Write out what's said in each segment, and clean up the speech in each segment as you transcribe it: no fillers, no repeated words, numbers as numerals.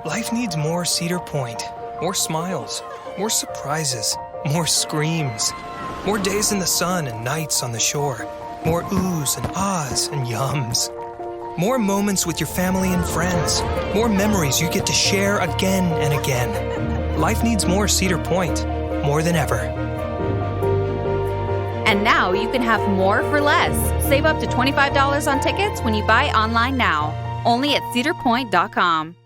Life needs more Cedar Point, more smiles, more surprises, more screams, more days in the sun and nights on the shore, more oohs and ahs and yums. More moments with your family and friends, more memories you get to share again and again. Life needs more Cedar Point, more than ever. And now you can have more for less. Save up to $25 on tickets when you buy online now. Only at cedarpoint.com.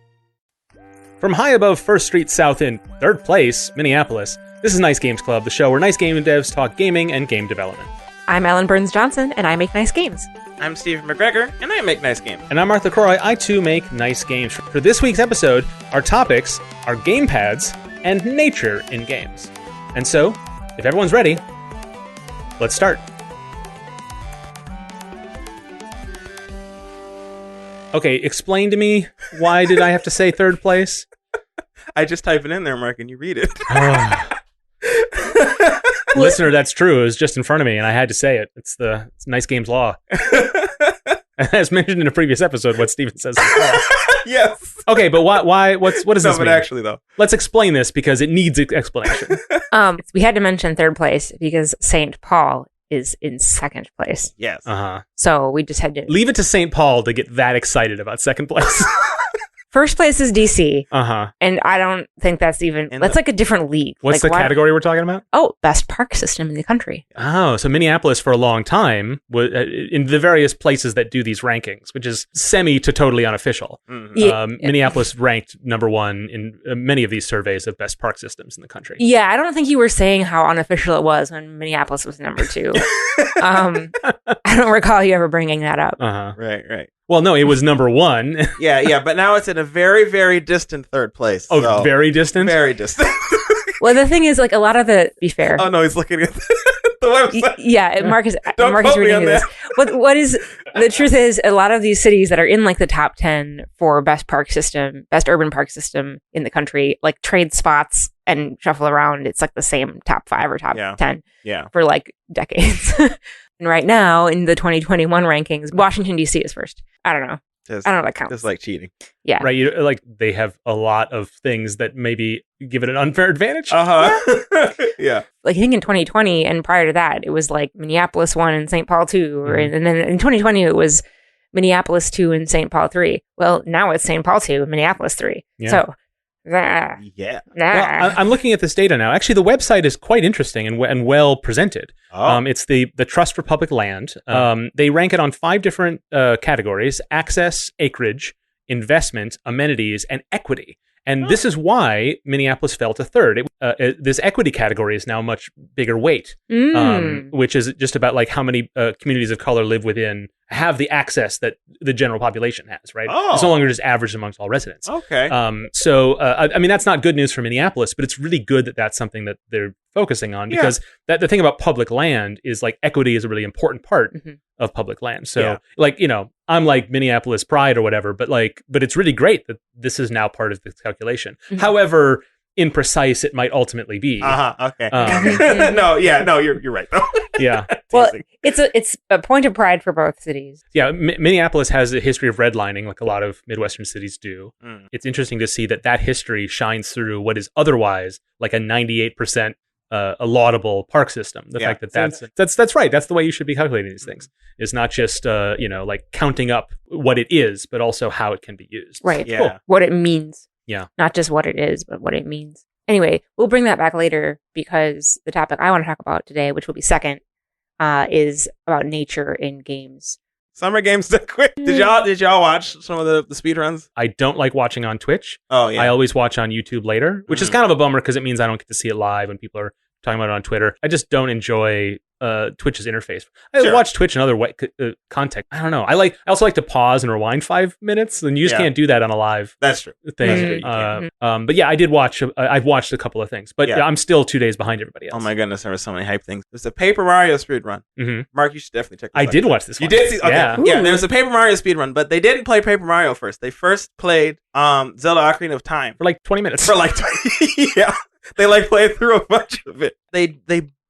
From high above 1st Street South in 3rd place, Minneapolis, this is Nice Games Club, the show where nice game devs talk gaming and game development. I'm Ellen Burns-Johnson, and I make nice games. I'm Stephen McGregor, and I make nice games. And I'm Arthur Croy. I too make nice games. For this week's episode, our topics are gamepads and nature in games. And so, if everyone's ready, let's start. Okay, explain to me, why did I have to say 3rd place? I just type it in there, Mark, and you read it. Listener, that's true. It was just in front of me, and I had to say it. It's Nice Games law. As mentioned in a previous episode, what Stephen says is law. Yes. Okay, but why? What does this mean? Actually, though. Let's explain this, because it needs explanation. We had to mention 3rd place because St. Paul is in 2nd place. Yes. Uh-huh. So we just had to... Leave it to St. Paul to get that excited about 2nd place. 1st place is DC. Uh-huh. And I don't think that's even... That's like a different league. What's the category we're talking about? Oh, best park system in the country. Oh, so Minneapolis for a long time was in the various places that do these rankings, which is semi to totally unofficial. Mm-hmm. Yeah. Minneapolis ranked number 1 in many of these surveys of best park systems in the country. Yeah, I don't think you were saying how unofficial it was when Minneapolis was number 2. I don't recall you ever bringing that up. Uh-huh. Right. Well, no, it was number 1. Yeah, but now it's in a very, very distant 3rd place. Oh, so. Very distant? Very distant. Well, the thing is, like, a lot of the... Be fair. Oh, no, he's looking at the website. Yeah, Mark is quote me reading on this. What is... The truth is, a lot of these cities that are in, like, the top 10 for best park system, best urban park system in the country, like, trade spots and shuffle around. It's, like, the same top 5 or top 10 for, like, decades. And right now, in the 2021 rankings, Washington, D.C. is first. I don't know. I don't know if that counts. Just like cheating. Yeah. Right. Like, they have a lot of things that maybe give it an unfair advantage. Uh-huh. Yeah. Like, I think in 2020 and prior to that, it was like Minneapolis 1 and St. Paul 2. And then in 2020, it was Minneapolis 2 and St. Paul 3. Well, now it's St. Paul 2 and Minneapolis 3. Yeah. So, yeah. Well, I'm looking at this data now. Actually, the website is quite interesting and well presented. Oh. It's the Trust for Public Land. They rank it on 5 different categories: access, acreage, investment, amenities, and equity. And this is why Minneapolis fell to 3rd. This equity category is now a much bigger weight, which is just about like how many communities of color have the access that the general population has, right? Oh. It's no longer just averaged amongst all residents. Okay. So, I mean, that's not good news for Minneapolis, but it's really good that that's something that they're focusing on, because the thing about public land is, like, equity is a really important part of public land. So, like, I'm like Minneapolis pride or whatever, but it's really great that this is now part of the calculation. However imprecise it might ultimately be. Okay. No, you're right though. Yeah. Well, it's a point of pride for both cities. Yeah, Minneapolis has a history of redlining, like a lot of Midwestern cities do. It's interesting to see that history shines through what is otherwise like a 98% a laudable park system. The fact that that's right. That's the way you should be calculating these things. It's not just like counting up what it is, but also how it can be used. Right. Yeah. Cool. What it means. Yeah. Not just what it is, but what it means. Anyway, we'll bring that back later, because the topic I want to talk about today, which will be second, is about nature in games. Summer Games Done Quick. Did y'all watch some of the speedruns? I don't like watching on Twitch. Oh, yeah. I always watch on YouTube later, which is kind of a bummer because it means I don't get to see it live when people are talking about it on Twitter. I just don't enjoy Twitch's interface. I watch Twitch in other context. I don't know. I also like to pause and rewind 5 minutes, and you just can't do that on a live That's true. thing. But yeah, I did watch. I've watched a couple of things, but I'm still 2 days behind everybody else. Oh my goodness, there were so many hype things. There's a Paper Mario speedrun. Mark, you should definitely check this out. I did watch this one. You did see? Okay. Yeah. There was a Paper Mario speedrun, but they didn't play Paper Mario first. They first played Zelda Ocarina of Time. For like 20 minutes. Yeah. They played through a bunch of it. They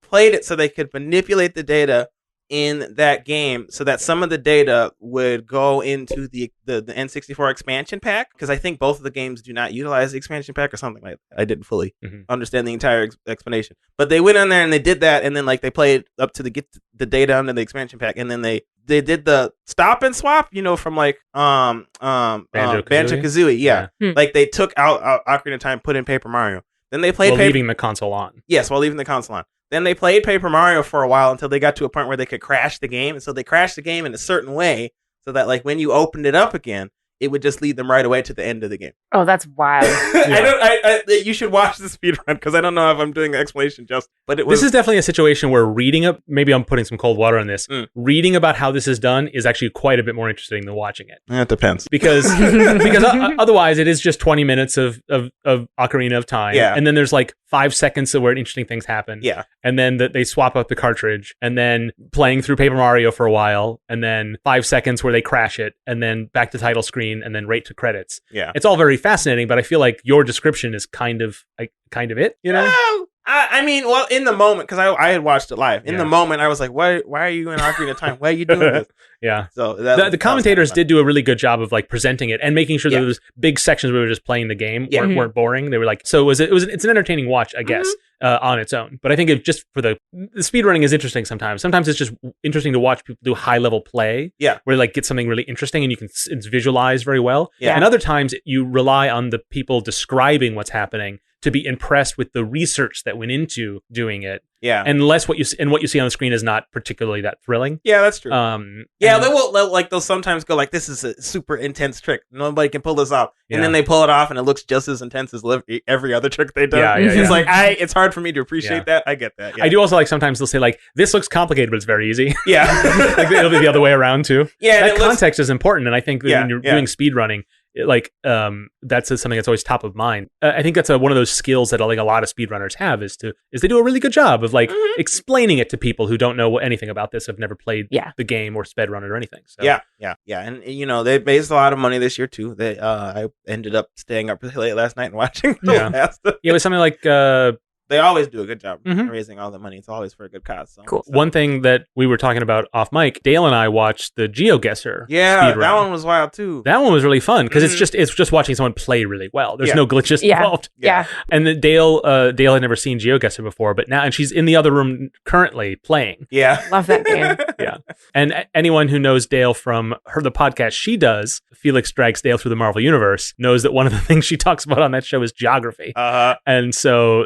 played it so they could manipulate the data in that game so that some of the data would go into the N64 expansion pack, because I think both of the games do not utilize the expansion pack or something like that. I didn't fully understand the entire explanation, but they went in there and they did that, and then like they played up to get the data under the expansion pack, and then they did the stop and swap, from like Banjo-Kazooie. Yeah. Like they took out Ocarina of Time, put in Paper Mario. Then they played leaving the console on. Yes, while leaving the console on. Then they played Paper Mario for a while until they got to a point where they could crash the game. And so they crashed the game in a certain way so that like when you opened it up again, it would just lead them right away to the end of the game. Oh, that's wild. You should watch the speedrun, because I don't know if I'm doing the explanation just, but it was. This is definitely a situation where maybe I'm putting some cold water on this. Reading about how this is done is actually quite a bit more interesting than watching it. It depends. Because otherwise it is just 20 minutes of Ocarina of Time. Yeah. And then there's like 5 seconds of where interesting things happen. Yeah. And then they swap out the cartridge, and then playing through Paper Mario for a while, and then 5 seconds where they crash it, and then back to title screen, and then right to credits. Yeah. It's all very fascinating, but I feel like your description is kind of it, I mean, well, in the moment, because I had watched it live. In the moment, I was like, why are you in Ocarina of Time? Why are you doing this? Yeah. So the commentators did do a really good job of like presenting it and making sure that there was big sections where we were just playing the game weren't boring. They were like, so it's an entertaining watch, I guess, on its own. But I think it just for the speedrunning is interesting sometimes. Sometimes it's just interesting to watch people do high level play. Yeah. Where like get something really interesting and you can it's visualized very well. Yeah. And other times you rely on the people describing what's happening to be impressed with the research that went into doing it. Yeah. Unless what you see on the screen is not particularly that thrilling. Yeah, that's true. They'll sometimes go like, this is a super intense trick. Nobody can pull this off. And then they pull it off and it looks just as intense as every other trick they've done. It's like, it's hard for me to appreciate that. I get that. Yeah. I do also like sometimes they'll say like, this looks complicated, but it's very easy. Yeah. Like it'll be the other way around too. Yeah. That context is important. And I think that when you're doing speedrunning, that's something that's always top of mind. I think that's one of those skills that like a lot of speedrunners have is they do a really good job of like explaining it to people who don't know anything about this, have never played the game or sped run it or anything. So. Yeah. And they raised a lot of money this year too. I ended up staying up really late last night and watching the last. It was something like they always do a good job raising all the money. It's always for a good cause. So. Cool. One thing that we were talking about off mic, Dale and I watched the GeoGuessr. Yeah, speedrun. that one was wild too. That one was really fun because it's just watching someone play really well. There's no glitches involved. Yeah. And then Dale had never seen GeoGuessr before, but now and she's in the other room currently playing. Yeah, love that game. Yeah. And anyone who knows Dale from the podcast she does, Felix Drags Dale Through the Marvel Universe, knows that one of the things she talks about on that show is geography. And so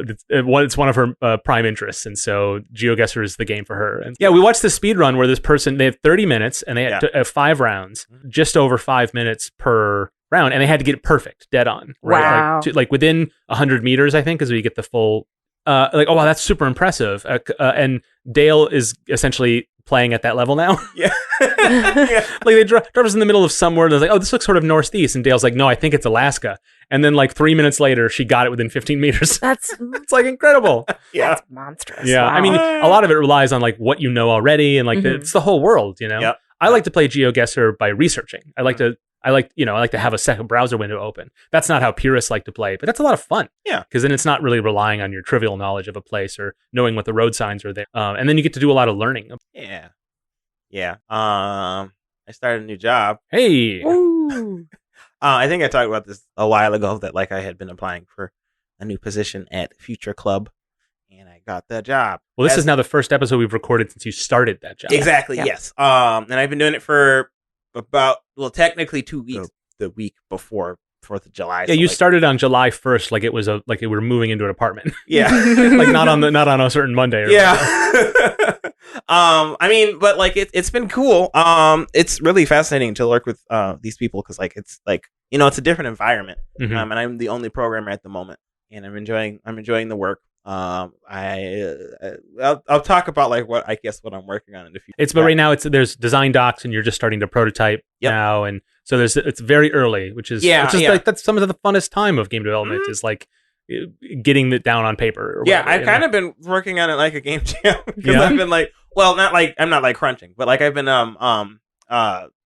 it's one of her prime interests, and so GeoGuessr is the game for her. And we watched the speed run where this person, they had 30 minutes and they had 5 rounds, just over 5 minutes per round, and they had to get it perfect, dead on. Right? Wow. Like within 100 meters, I think, is where you get the full. Oh wow, that's super impressive. And Dale is essentially playing at that level now. Yeah. Like they drop us in the middle of somewhere and they're like, oh, this looks sort of northeast. And Dale's like, no, I think it's Alaska. And then like 3 minutes later, she got it within 15 meters. It's like incredible. That's monstrous. Yeah. Wow. I mean, a lot of it relies on like what you know already and like it's the whole world, you know? Yep. I like to play GeoGuessr by researching. I like to have a second browser window open. That's not how purists like to play, but that's a lot of fun. Yeah. Because then it's not really relying on your trivial knowledge of a place or knowing what the road signs are there. And then you get to do a lot of learning. Yeah. Yeah. I started a new job. Hey. I think I talked about this a while ago that like I had been applying for a new position at Future Club and I got the job. Well, this is now the first episode we've recorded since you started that job. Exactly. Yes. And I've been doing it for about, technically 2 weeks. The week before 4th of July. Yeah, so you started on July 1st, like it was like we were moving into an apartment. Yeah. Like not on a certain Monday. Or I mean, but like it's been cool. It's really fascinating to work with these people because like it's like it's a different environment. And I'm the only programmer at the moment, and I'm enjoying the work. I'll talk about like what I'm working on in the future. But right now there's design docs and you're just starting to prototype now, and so it's very early, which is like that's some of the funnest time of game development is like getting it down on paper. Or whatever, I've kind of been working on it like a game jam because I've been like, not like I'm not like crunching, but like I've been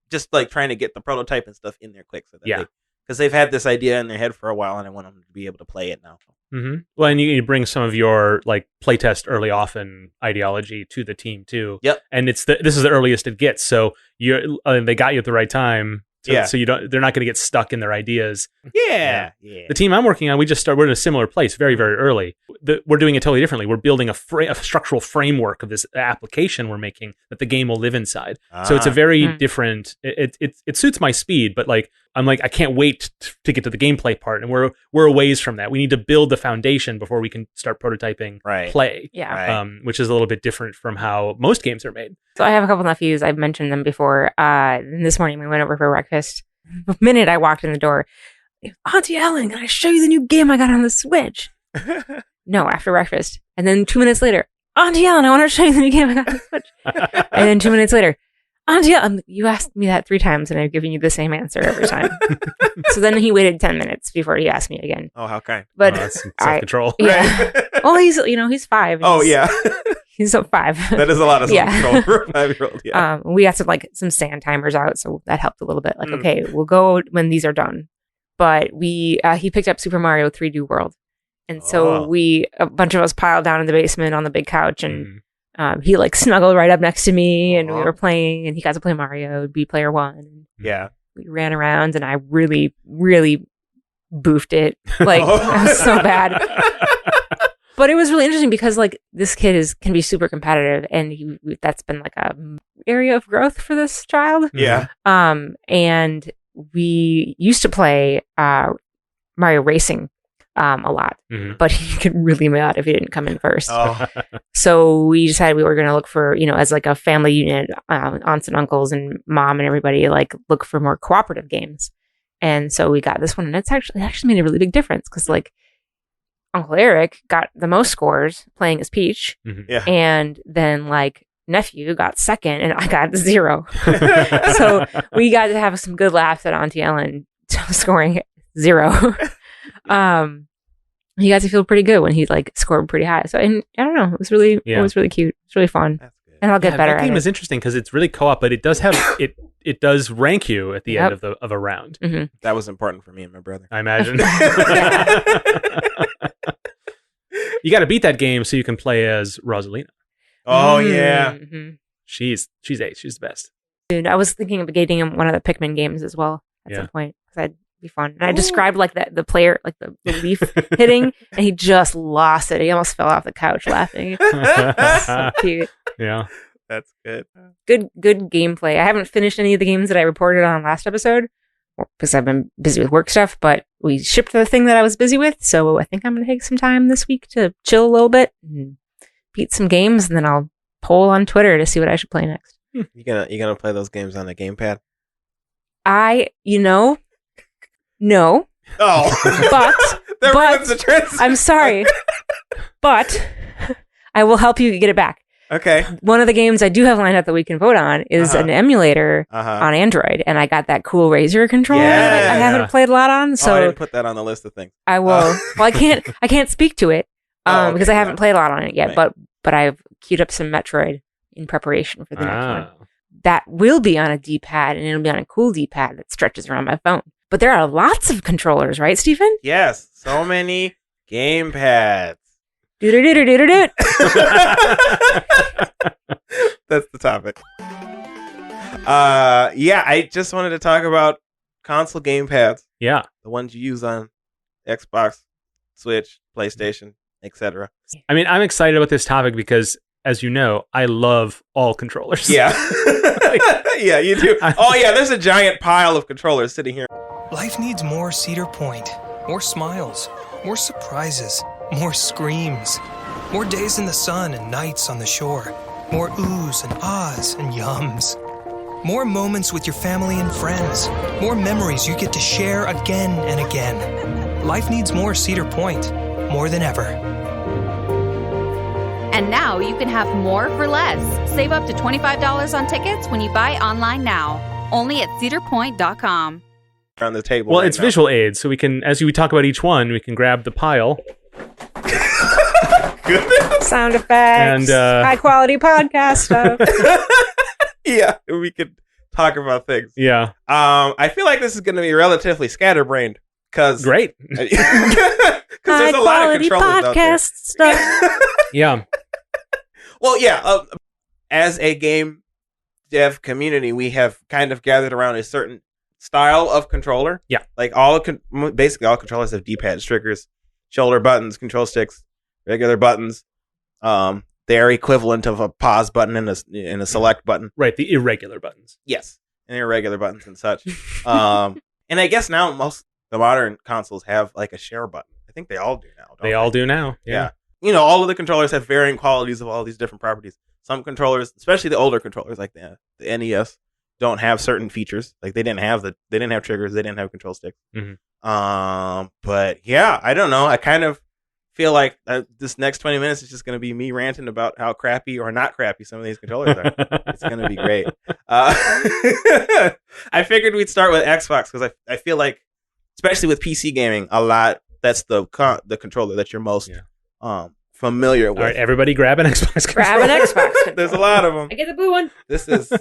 just like trying to get the prototype and stuff in there quick so that because they've had this idea in their head for a while and I want them to be able to play it now. Well, and you bring some of your like playtest early often ideology to the team too. Yep. And this is the earliest it gets, so they got you at the right time. So they're not going to get stuck in their ideas. Yeah. The team I'm working on, we're in a similar place very, very early. We're doing it totally differently. We're building a structural framework of this application we're making that the game will live inside. So it's a very different, it suits my speed, but like, I'm like, I can't wait to get to the gameplay part. And we're a ways from that. We need to build the foundation before we can start prototyping play. Yeah. Right. Which is a little bit different from how most games are made. So I have a couple nephews. I've mentioned them before. This morning we went over for breakfast. The minute I walked in the door, Auntie Ellen, can I show you the new game I got on the Switch? No, after breakfast. And then 2 minutes later, Auntie Ellen, I want to show you the new game I got on the Switch. And then 2 minutes later, Auntie Ellen, you asked me that 3 times and I've given you the same answer every time. So then he waited 10 minutes before he asked me again. Oh, how kind. But That's self-control. Yeah. Well, he's 5. Oh, yeah. He's 5. That is a lot of self-control for a 5-year-old. Yeah. We got some sand timers out, so that helped a little bit. Like, okay, we'll go when these are done. But he picked up Super Mario 3D World. And so a bunch of us piled down in the basement on the big couch, and he like snuggled right up next to me, and we were playing, and he got to play Mario, be player 1. Yeah. We ran around, and I really, really boofed it. Like, I was so bad. But it was really interesting because like this kid can be super competitive, and that's been like a area of growth for this child. Yeah. And we used to play Mario Racing a lot, but he could really mad if he didn't come in first. Oh. So we decided we were going to look for, as like a family unit, aunts and uncles and mom and everybody, like look for more cooperative games. And so we got this one, and it actually made a really big difference because like Uncle Eric got the most scores playing as Peach, and then like nephew got second, and I got 0. So we got to have some good laughs at Auntie Ellen scoring 0. He got to feel pretty good when he like scored pretty high. So, and I don't know, it was really cute. It's really fun. That's good. And I'll get better that at game it. is interesting because it's really co-op, but it does have it does rank you at the end of a round. That was important for me and my brother. I imagine. You got to beat that game so you can play as Rosalina. Oh yeah, she's ace. She's the best. Dude, I was thinking of getting him one of the Pikmin games as well at some point because that'd be fun. And I described like the player, like the leaf hitting, and he just lost it. He almost fell off the couch laughing. So cute. Yeah, that's good. Good gameplay. I haven't finished any of the games that I reported on last episode because I've been busy with work stuff, but we shipped the thing that I was busy with, so I think I'm going to take some time this week to chill a little bit and beat some games, and then I'll poll on Twitter to see what I should play next. You gonna play those games on the gamepad? No. Oh. But ruins the transition. I'm sorry. But I will help you get it back. Okay. One of the games I do have lined up that we can vote on is an emulator on Android, and I got that cool Razer controller that I haven't played a lot on. So I didn't put that on the list of things. I will. Well, I can't speak to it because I haven't played a lot on it yet. Right. But I've queued up some Metroid in preparation for the next one. That will be on a D-pad, and it'll be on a cool D-pad that stretches around my phone. But there are lots of controllers, right, Stephen? Yes, so many gamepads. Do-do-do-do-do-do. That's the topic. I just wanted to talk about console gamepads. Yeah. The ones you use on Xbox, Switch, PlayStation, etc. I mean, I'm excited about this topic because, as you know, I love all controllers. Yeah. Yeah, you do. Oh, yeah, there's a giant pile of controllers sitting here. Life needs more Cedar Point, more smiles, more surprises, more screams, more days in the sun and nights on the shore, more oohs and ahs and yums, more moments with your family and friends, more memories you get to share again and again. Life needs more Cedar Point, more than ever. And now you can have more for less. Save up to $25 on tickets when you buy online now. Only at cedarpoint.com. On the table. Well, right it's now. visual aids, so we can, as we talk about each one, we can grab the pile. Good. Sound effects. And high quality podcast stuff. Yeah, we could talk about things. Yeah. I feel like this is going to be relatively scatterbrained because Great. Because there's a lot of controllers out there. stuff. Yeah. Well, yeah. As a game dev community, we have kind of gathered around a certain style of controller. Yeah. Like basically all controllers have D-pads, triggers, shoulder buttons, control sticks, regular buttons. They're equivalent of a pause button and a select button. Right, the irregular buttons. Yes, and irregular buttons and such. And I guess now most the modern consoles have like a share button. I think they all do now. They all do now. Yeah. You know, all of the controllers have varying qualities of all these different properties. Some controllers, especially the older controllers like the NES, don't have certain features. Like they didn't have triggers, they didn't have control sticks. Mm-hmm. But yeah, I don't know. I kind of feel like this next 20 minutes is just going to be me ranting about how crappy or not crappy some of these controllers are. It's going to be great. I figured we'd start with Xbox because I feel like, especially with PC gaming, a lot that's the controller that you're most familiar with. All right, everybody grab an Xbox controller. Grab an Xbox controller. There's a lot of them. I get the blue one. This is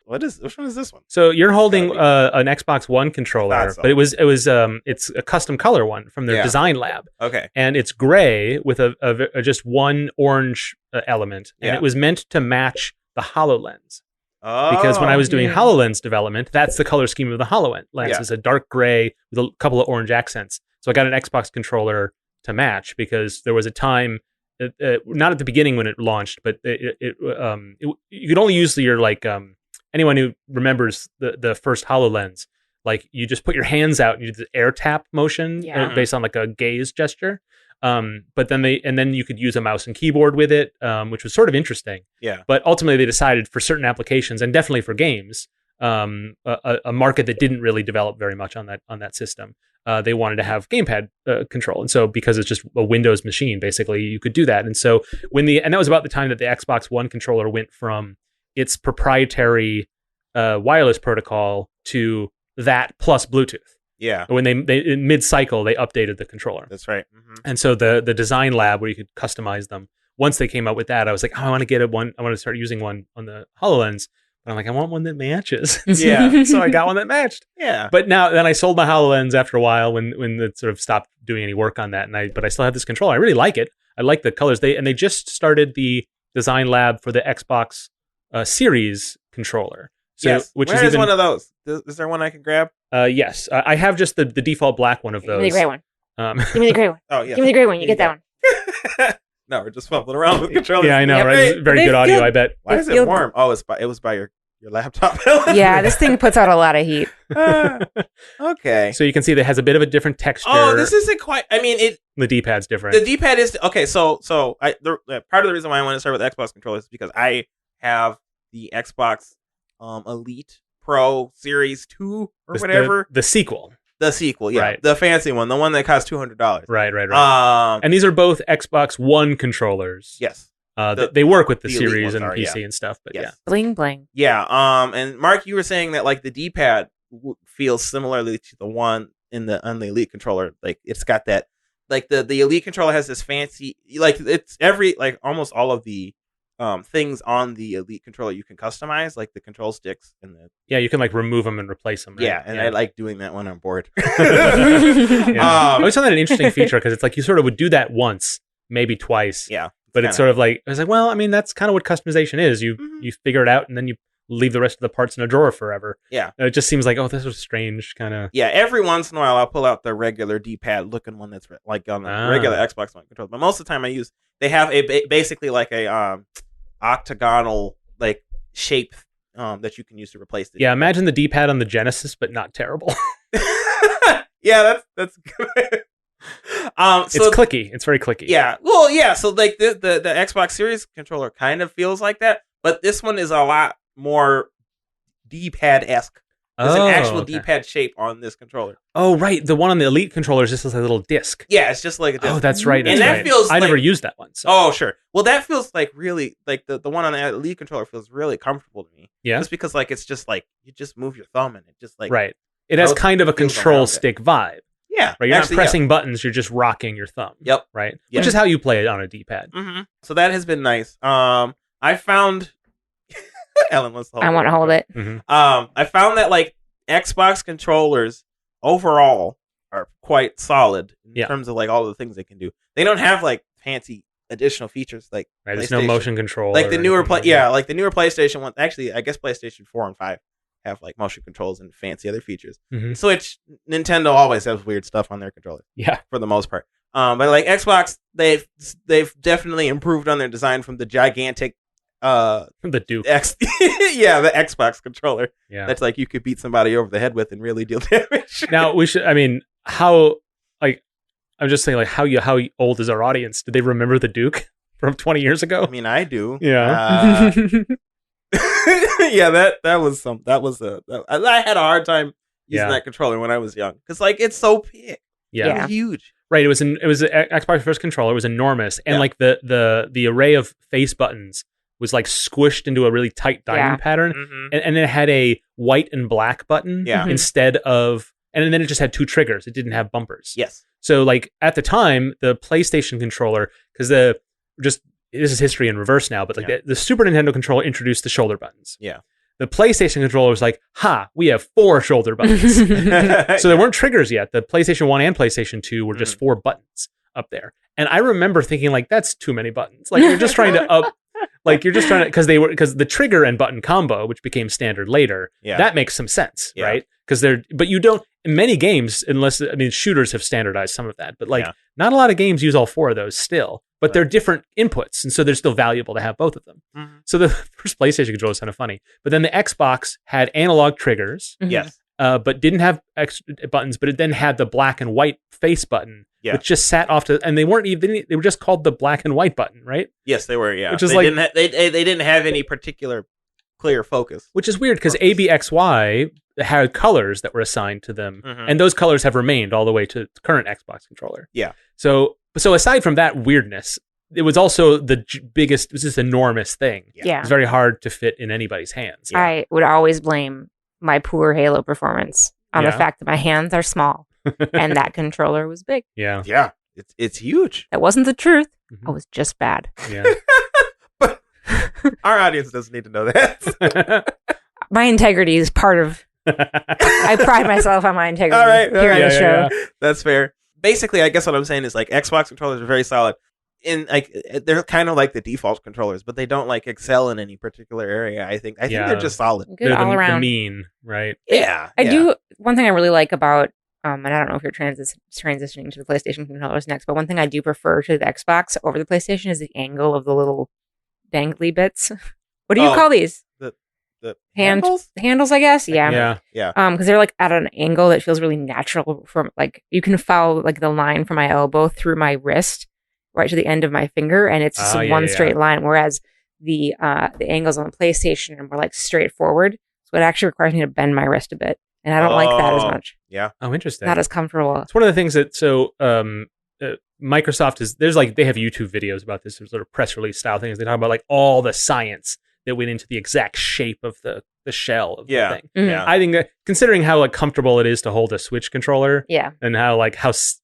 which one is this one? So you're holding an Xbox One controller, but it's a custom color one from their design lab. Okay, and it's gray with a just one orange element, and it was meant to match the HoloLens. Because when I was doing HoloLens development, that's the color scheme of the HoloLens. It's a dark gray with a couple of orange accents. So I got an Xbox controller to match because there was a time, not at the beginning when it launched, but you could only use your anyone who remembers the first HoloLens, like you just put your hands out and you do the air tap motion based on like a gaze gesture. But then you could use a mouse and keyboard with it, which was sort of interesting. Yeah. But ultimately they decided for certain applications and definitely for games, a market that didn't really develop very much on that system. They wanted to have gamepad control, and so because it's just a Windows machine, basically you could do that. And so and that was about the time that the Xbox One controller went from its proprietary wireless protocol to that plus Bluetooth. Yeah. When they in mid-cycle, they updated the controller. That's right. Mm-hmm. And so the design lab where you could customize them, once they came out with that, I was like, I want to get one. I want to start using one on the HoloLens. But I'm like, I want one that matches. Yeah. So I got one that matched. Yeah. But then I sold my HoloLens after a while when it sort of stopped doing any work on that. But I still have this controller. I really like it. I like the colors. They just started the design lab for the Xbox Series controller. So, yes. Where is one of those? Is there one I can grab? Yes. I have just the default black one of those. Give me the gray one. Give me the gray one. Oh, yeah. Give me the gray one. You get that one. No, we're just fumbling around with controllers. Yeah, I know, right? Very good audio, I bet. Why is it warm? Oh, it was by your laptop. Yeah, this thing puts out a lot of heat. Okay. So you can see that it has a bit of a different texture. Oh, this isn't quite. I mean, the D-pad's different. The D-pad is okay. So part of the reason why I want to start with Xbox controllers is because I have the Xbox Elite Pro Series 2 or whatever. The sequel. The sequel, yeah. Right. The fancy one, the one that costs $200. Right. And these are both Xbox One controllers. Yes. They work with the Series and PC and stuff, but yeah. Bling bling. Yeah. And Mark, you were saying that like the D-pad feels similarly to the one on the Elite controller. Like it's got that, like the Elite controller has this fancy, like it's almost all of the things on the Elite controller you can customize, like the control sticks and you can like remove them and replace them. Right? Yeah, and I like doing that when I'm bored. I always found that an interesting feature because it's like you sort of would do that once, maybe twice. Yeah, but it's sort of like I was like, well, I mean, that's kind of what customization is. You figure it out and then you leave the rest of the parts in a drawer forever. Yeah, it just seems like this was strange, kind of. Yeah, every once in a while I'll pull out the regular D-pad looking one that's like on the regular Xbox One controller, but most of the time they have basically like a octagonal like shape that you can use to replace the D-pad. Imagine the D-pad on the Genesis, but not terrible. Yeah, that's good. It's clicky. It's very clicky. Yeah. Well, yeah. So like the Xbox Series controller kind of feels like that, but this one is a lot more D-pad-esque. There's an actual D-pad shape on this controller. Oh, right. The one on the Elite controller is just like a little disc. Yeah, it's just like a disc. Oh, that's right. And that feels I never used that one. So. Oh, sure. Well, that feels like really, like the one on the Elite controller feels really comfortable to me. Yeah. Just because like it's just like you just move your thumb and it just like. Right. It has kind of a control stick vibe. Yeah. Right. You're not pressing buttons. You're just rocking your thumb. Yep. Right. Yep. Which is how you play it on a D-pad. Mm-hmm. So that has been nice. I found Ellen wants to hold I want to hold it. Mm-hmm. I found that like Xbox controllers overall are quite solid in Yeah. terms of like all the things they can do. They don't have like fancy additional features like Right, there's no PlayStation. motion control. Like or the newer anything like that. like the newer PlayStation one. Actually, I guess PlayStation 4 and 5 have like motion controls and fancy other features. Mhm. Switch, Nintendo always has weird stuff on their controller Yeah. for the most part. But like Xbox, they've definitely improved on their design from the gigantic The Duke. the Xbox controller. Yeah. That's like you could beat somebody over the head with and really deal damage. Now we should. I mean, how? Like, I'm just saying, like, how old is our audience? Do they remember the Duke from 20 years ago? I mean, I do. Yeah. Yeah, that was I had a hard time using Yeah. that controller when I was young because like it's so big, Yeah. it's huge. Right. It was an Xbox first controller. It was enormous, and Yeah. like the array of face buttons was like squished into a really tight diamond Yeah. pattern, Mm-hmm. and it had a white and black button Yeah. Mhm. instead of, and then it just had two triggers. It didn't have bumpers. Yes. So like at the time, the PlayStation controller, because this is history in reverse now, but like Yeah. the Super Nintendo controller introduced the shoulder buttons. Yeah. The PlayStation controller was like, we have 4 shoulder buttons. So there weren't triggers yet. The PlayStation 1 and PlayStation 2 were just 4 buttons up there. And I remember thinking like, that's too many buttons. Like you're just trying to up, like you're just trying to, because the trigger and button combo, which became standard later, Yeah. that makes some sense, Yeah. right? Because but you don't, in many games, shooters have standardized some of that, but like Yeah. not a lot of games use all 4 of those still, but they're different inputs. And so they're still valuable to have both of them. Mhm. So the first PlayStation controller is kind of funny, but then the Xbox had analog triggers, Yes. but didn't have buttons, but it then had the black and white face button, Yeah. which just sat off to, and they weren't even, they were just called the black and white button, right? Yes, they were. Yeah. Which is they like- didn't they didn't have any particular clear focus. Which is weird because Purpose. ABXY had colors that were assigned to them, Mhm. and those colors have remained all the way to the current Xbox controller. Yeah. So aside from that weirdness, it was also the biggest, it was this enormous thing. Yeah. It's very hard to fit in anybody's hands. Yeah. I would always blame my poor Halo performance on the Yeah. fact that my hands are small and that controller was big. Yeah. Yeah. It's huge. That wasn't the truth. Mhm. I was just bad. Yeah. Our audience doesn't need to know that. My integrity is part of. I pride myself on my integrity All right. here on Yeah, the yeah, show. yeah. That's fair. Basically, I guess what I'm saying is like Xbox controllers are very solid. In like they're kind of like the default controllers, but they don't like excel in any particular area. I think Yeah. they're just solid. Good They're all the around. mean, right? Yeah. I do. One thing I really like about, and I don't know if you're transitioning to the PlayStation controllers next, but one thing I do prefer to the Xbox over the PlayStation is the angle of the little dangly bits. What do you Oh. call these? The Hand- handles? Handles, I guess. Yeah. Yeah. Because they're like at an angle that feels really natural. From like you can follow like the line from my elbow through my wrist right to the end of my finger, and it's just Oh, yeah, one yeah, straight line. Whereas the angles on the PlayStation are more like straightforward, so it actually requires me to bend my wrist a bit, and I don't like that as Oh. much. Yeah. Oh, interesting. Not as comfortable. It's one of the things that Microsoft is, there's like, they have YouTube videos about this sort of press release style things. They talk about like all the science that went into the exact shape of the shell of Yeah. the thing. Mhm. Yeah. I think that considering how like comfortable it is to hold a Switch controller Yeah. and how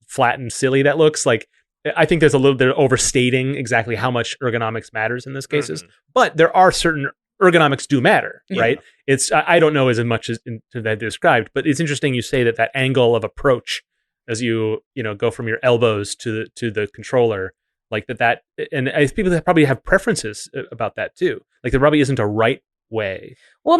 flat and silly that looks, like I think there's a little bit of overstating exactly how much ergonomics matters in those cases. Mhm. But there are certain ergonomics do matter, Yeah. right? It's I don't know as much as that described, but it's interesting you say that angle of approach as you go from your elbows to the controller, like that and as people that probably have preferences about that too. Like there probably isn't a right way. Well,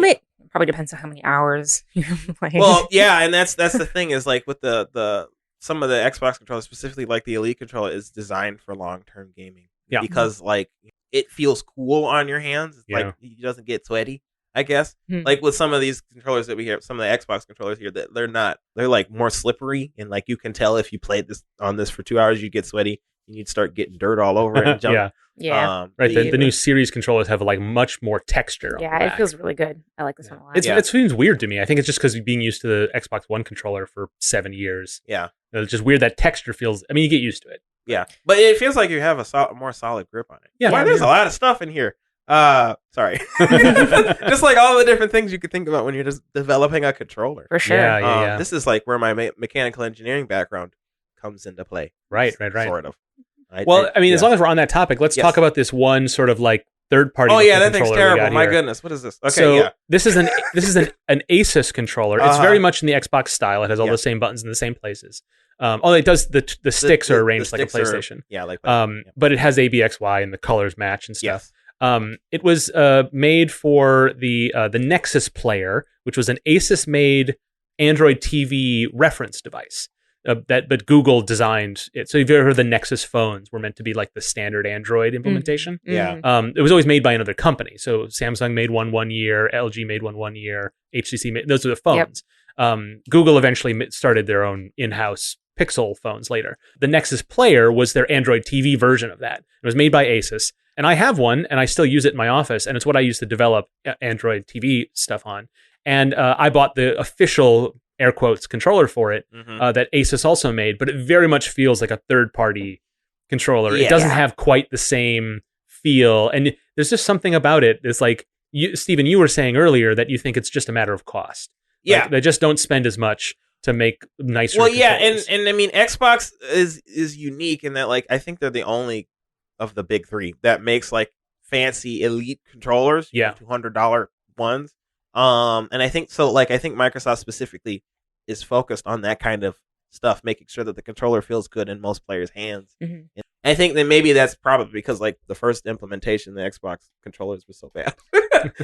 probably depends on how many hours you're playing. Well, yeah, and that's the thing is like with the some of the Xbox controllers, specifically like the Elite controller, is designed for long-term gaming. Yeah. Because like it feels cool on your hands. It's Yeah. like it doesn't get sweaty, I guess. Hmm. Like with some of these controllers that we have, some of the Xbox controllers here, that they're like more slippery, and like you can tell if you played on this for 2 hours, you get sweaty and you'd start getting dirt all over it and jump. Yeah, yeah, right. The new series controllers have like much more texture. yeah, on the it back. feels really good. I like this one a lot. Yeah. It seems weird to me. I think it's just because being used to the Xbox One controller for 7 years. Yeah. It's just weird that texture feels. I mean, you get used to it. Yeah, but it feels like you have a more solid grip on it. Yeah. Wow, there's a lot of stuff in here. Sorry. Just like all the different things you could think about when you're just developing a controller. For sure. Yeah. This is like where my mechanical engineering background comes into play. Right. Sort of. Well, I mean, as yeah. long as we're on that topic, let's Yes. talk about this one sort of like third party. Oh yeah, that thing's controller we terrible. got My here. goodness, what is this? Okay, So yeah. this is an Asus controller. It's Uh-huh. very much in the Xbox style. It has all Yeah. the same buttons in the same places. It does. The sticks are arranged the like a sticks are- PlayStation. yeah, like But it has ABXY and the colors match and stuff. yes. It was made for the Nexus player, which was an Asus-made Android TV reference device. But Google designed it. So you've ever heard the Nexus phones were meant to be like the standard Android implementation? Yeah. Mhm. It was always made by another company. So Samsung made one year, LG made one year, HTC made those are the phones. Google eventually started their own in-house Pixel phones later. The Nexus Player was their Android TV version of that. It was made by Asus, and I have one, and I still use it in my office, and it's what I use to develop Android TV stuff on. And I bought the official air quotes controller for it that Asus also made, but it very much feels like a third-party controller. Yeah. It doesn't have quite the same feel, and there's just something about it. It's like Stephen, you were saying earlier that you think it's just a matter of cost. Yeah. Like, they just don't spend as much to make nicer. Well, yeah, controllers. and I mean Xbox is unique in that like I think they're the only of the big three that makes like fancy elite controllers. Yeah. $200 ones. And I think so. Like I think Microsoft specifically is focused on that kind of stuff, making sure that the controller feels good in most players' hands. Mhm. And I think that maybe that's probably because like the first implementation, the Xbox controllers were so bad.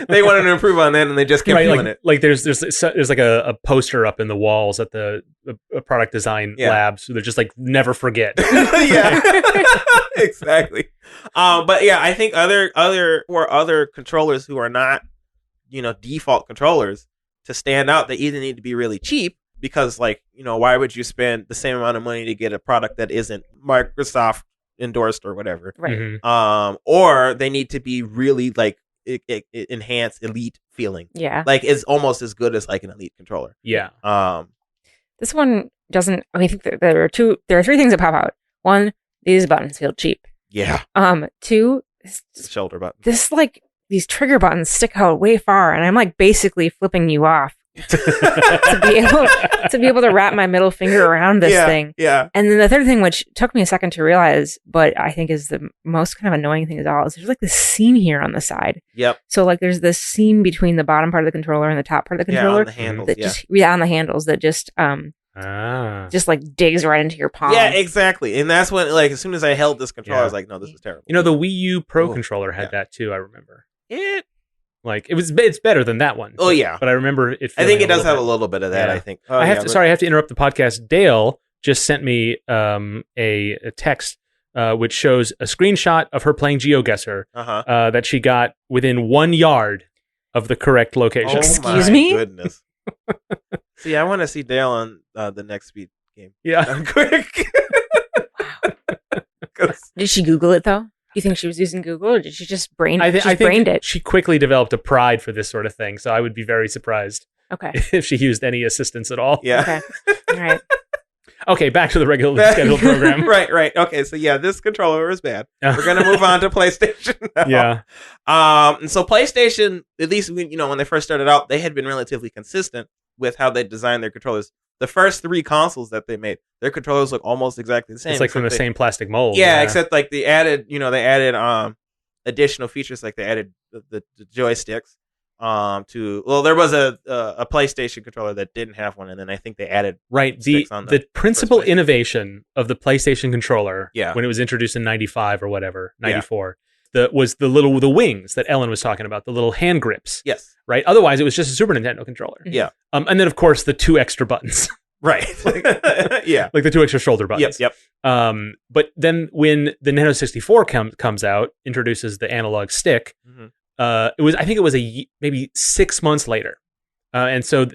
They wanted to improve on that, and they just kept doing it. Like there's like a poster up in the walls at the product design labs. So they're just like never forget. Yeah, exactly. But yeah, I think other controllers who are not, default controllers to stand out, they either need to be really cheap because, like, why would you spend the same amount of money to get a product that isn't Microsoft endorsed or whatever? Right. Mhm. Or they need to be really like enhanced elite feeling. Yeah. Like it's almost as good as like an elite controller. Yeah. This one doesn't. I think there are three things that pop out. One, these buttons feel cheap. Yeah. Two, Shoulder button. these trigger buttons stick out way far, and I'm like basically flipping you off to be able to wrap my middle finger around this thing. Yeah. And then the third thing, which took me a second to realize, but I think is the most kind of annoying thing of all, is there's like this seam here on the side. Yep. So like there's this seam between the bottom part of the controller and the top part of the Yeah, controller on the handles. that Yeah. on the handles that just like digs right into your palm. Yeah, exactly. And that's when, like, as soon as I held this controller, I was like, no, this is terrible. The Wii U Pro Oh, controller had yeah. that too. I remember. It It's better than that one. Oh, yeah. But I remember it. I think it does feeling have a little bit of that, Yeah. I think. I have to. Sorry, I have to interrupt the podcast. Dale just sent me a text which shows a screenshot of her playing GeoGuessr Uh-huh. that she got within 1 yard of the correct location. Excuse me? Goodness. See, I want to see Dale on the next Speed game. Yeah. Quick. 'Cause- Did she Google it though? You think she was using Google, or did she just brain? I just think brained it. she quickly developed a pride for this sort of thing, so I would be very surprised Okay. if she used any assistance at all. yeah. Okay. All right. Okay, back to the regularly scheduled program. Right. Okay, so yeah, this controller is bad. We're gonna move on to PlayStation now. Yeah. And so PlayStation, at least when they first started out, they had been relatively consistent with how they designed their controllers. The first 3 consoles that they made, their controllers look almost exactly the same. It's like from the same plastic mold. Yeah, except like they added additional features, like they added the joysticks. There was a PlayStation controller that didn't have one, and then I think they added Right. sticks on The principal first PlayStation. innovation of the PlayStation controller, Yeah. when it was introduced in 95 or whatever, 94, was the wings that Ellen was talking about, the little hand grips. Yes. Right. Otherwise, it was just a Super Nintendo controller. Yeah. And then of course the 2 extra buttons, Right. Yeah. like the 2 extra shoulder buttons. Yep. But then when the Nintendo 64 comes out, introduces the analog stick. Mhm. I think it was maybe 6 months later. And so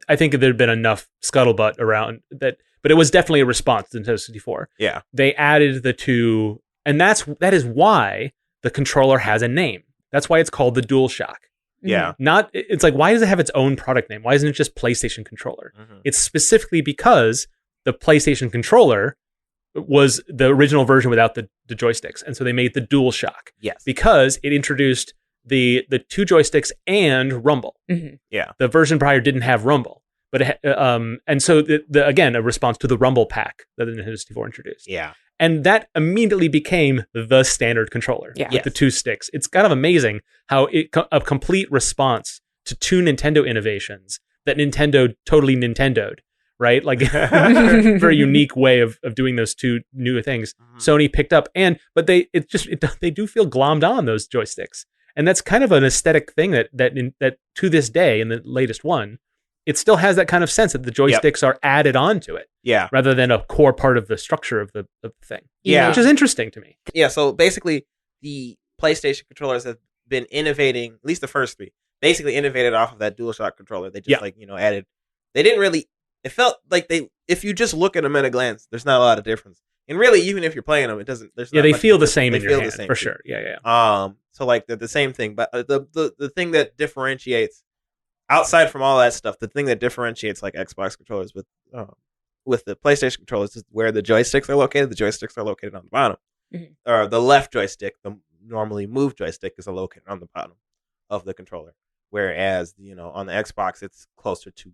I think there'd been enough scuttlebutt around that, but it was definitely a response to Nintendo 64. Yeah. They added the 2, and that is why the controller has a name. That's why it's called the DualShock. Yeah. It's like, why does it have its own product name? Why isn't it just PlayStation Controller? Mhm. It's specifically because the PlayStation Controller was the original version without the joysticks. And so they made the DualShock Yes. because it introduced the 2 joysticks and rumble. Mhm. Yeah. The version prior didn't have rumble. But and so again, a response to the rumble pack that the Nintendo 64 introduced. Yeah. And that immediately became the standard controller Yeah. with Yes. the 2 sticks. It's kind of amazing how a complete response to 2 Nintendo innovations that Nintendo totally Nintendoed, right? Like very unique way of doing those two new things. Sony picked up, but they do feel glommed on those joysticks, and that's kind of an aesthetic thing that to this day in the latest one, it still has that kind of sense that the joysticks are added onto it, rather than a core part of the structure of the thing, which is interesting to me. Yeah, so basically the PlayStation controllers have been innovating, at least the first three, basically innovated off of that DualShock controller. They just added. They didn't really. It felt like if you just look at them at a glance, there's not a lot of difference. And really, even if you're playing them, it doesn't. There's not they much feel the difference. same They in your feel hand, the same for too. sure. Yeah. So like they're the same thing, but the thing that differentiates, outside from all that stuff, the thing that differentiates like Xbox controllers with the PlayStation controllers is where the joysticks are located. The joysticks are located on the bottom, or the left joystick, the normally move joystick, is located on the bottom of the controller. Whereas on the Xbox, it's closer to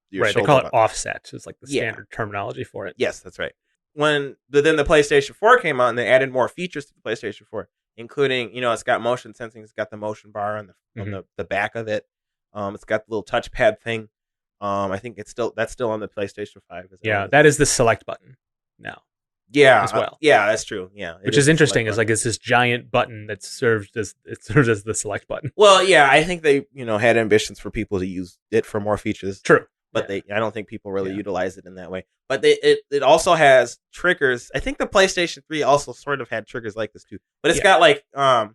your right. They shoulder call it button. offset. It's like the standard terminology for it. Yes, that's right. Then the PlayStation 4 came out and they added more features to the PlayStation 4, including it's got motion sensing, it's got the motion bar on the back of it. It's got the little touchpad thing. I think that's still on the PlayStation 5. That is the select button now. Yeah, as well. That's true. Yeah, which is interesting. Is like it's this giant button that serves as the select button. Well, yeah, I think they had ambitions for people to use it for more features. True, but I don't think people really utilize it in that way. But it also has triggers. I think the PlayStation 3 also sort of had triggers like this too. But it's got like what are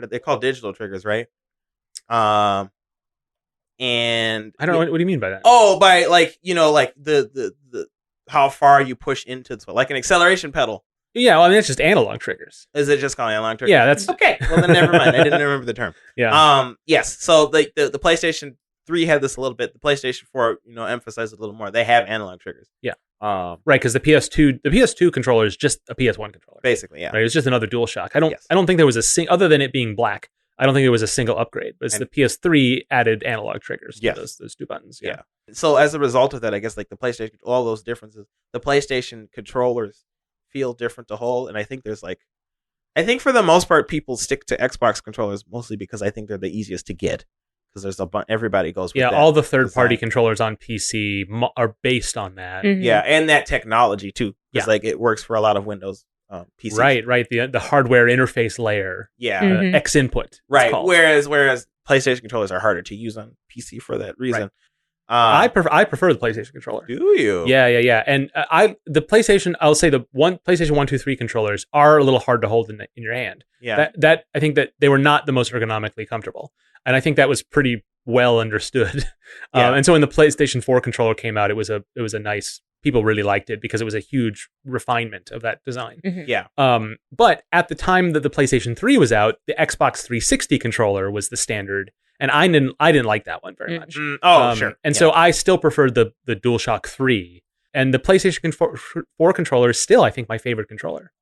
they called? Digital triggers, right? And I don't know what do you mean by that? Oh, by like like the how far you push into the like an acceleration pedal. Yeah, well, I mean it's just analog triggers. Is it just called analog triggers? Yeah, that's okay. Well, then never mind. I didn't remember the term. Yeah. Yes. So the PlayStation 3 had this a little bit. The PlayStation 4, emphasized it a little more. They have analog triggers. Yeah. Right, because the PS2 controller is just a PS1 controller. Basically, yeah. Right, it's just another DualShock. I don't think there was other than it being black. I don't think there was a single upgrade, but it's the PS3 added analog triggers to those two buttons. Yeah. So as a result of that, I guess like the PlayStation, all those differences, the PlayStation controllers feel different to hold, and I think I think for the most part, people stick to Xbox controllers mostly because I think they're the easiest to get because there's everybody goes with that all the third-party controllers on PC are based on that. Mm-hmm. Yeah, and that technology too, because like it works for a lot of Windows PCs. Right. The hardware interface layer. Yeah. X input. Right. Whereas PlayStation controllers are harder to use on PC for that reason. Right. I prefer the PlayStation controller. Do you? Yeah. And the PlayStation, I'll say the PlayStation 1, 2, 3 controllers are a little hard to hold in your hand. Yeah. That I think that they were not the most ergonomically comfortable, and I think that was pretty well understood. And so when the PlayStation 4 controller came out, it was a nice. People really liked it because it was a huge refinement of that design. Mm-hmm. Yeah. But at the time that the PlayStation 3 was out, the Xbox 360 controller was the standard, and I didn't like that one very much. Sure. And so I still preferred the DualShock 3, and the PlayStation 4 controller is still, I think, my favorite controller.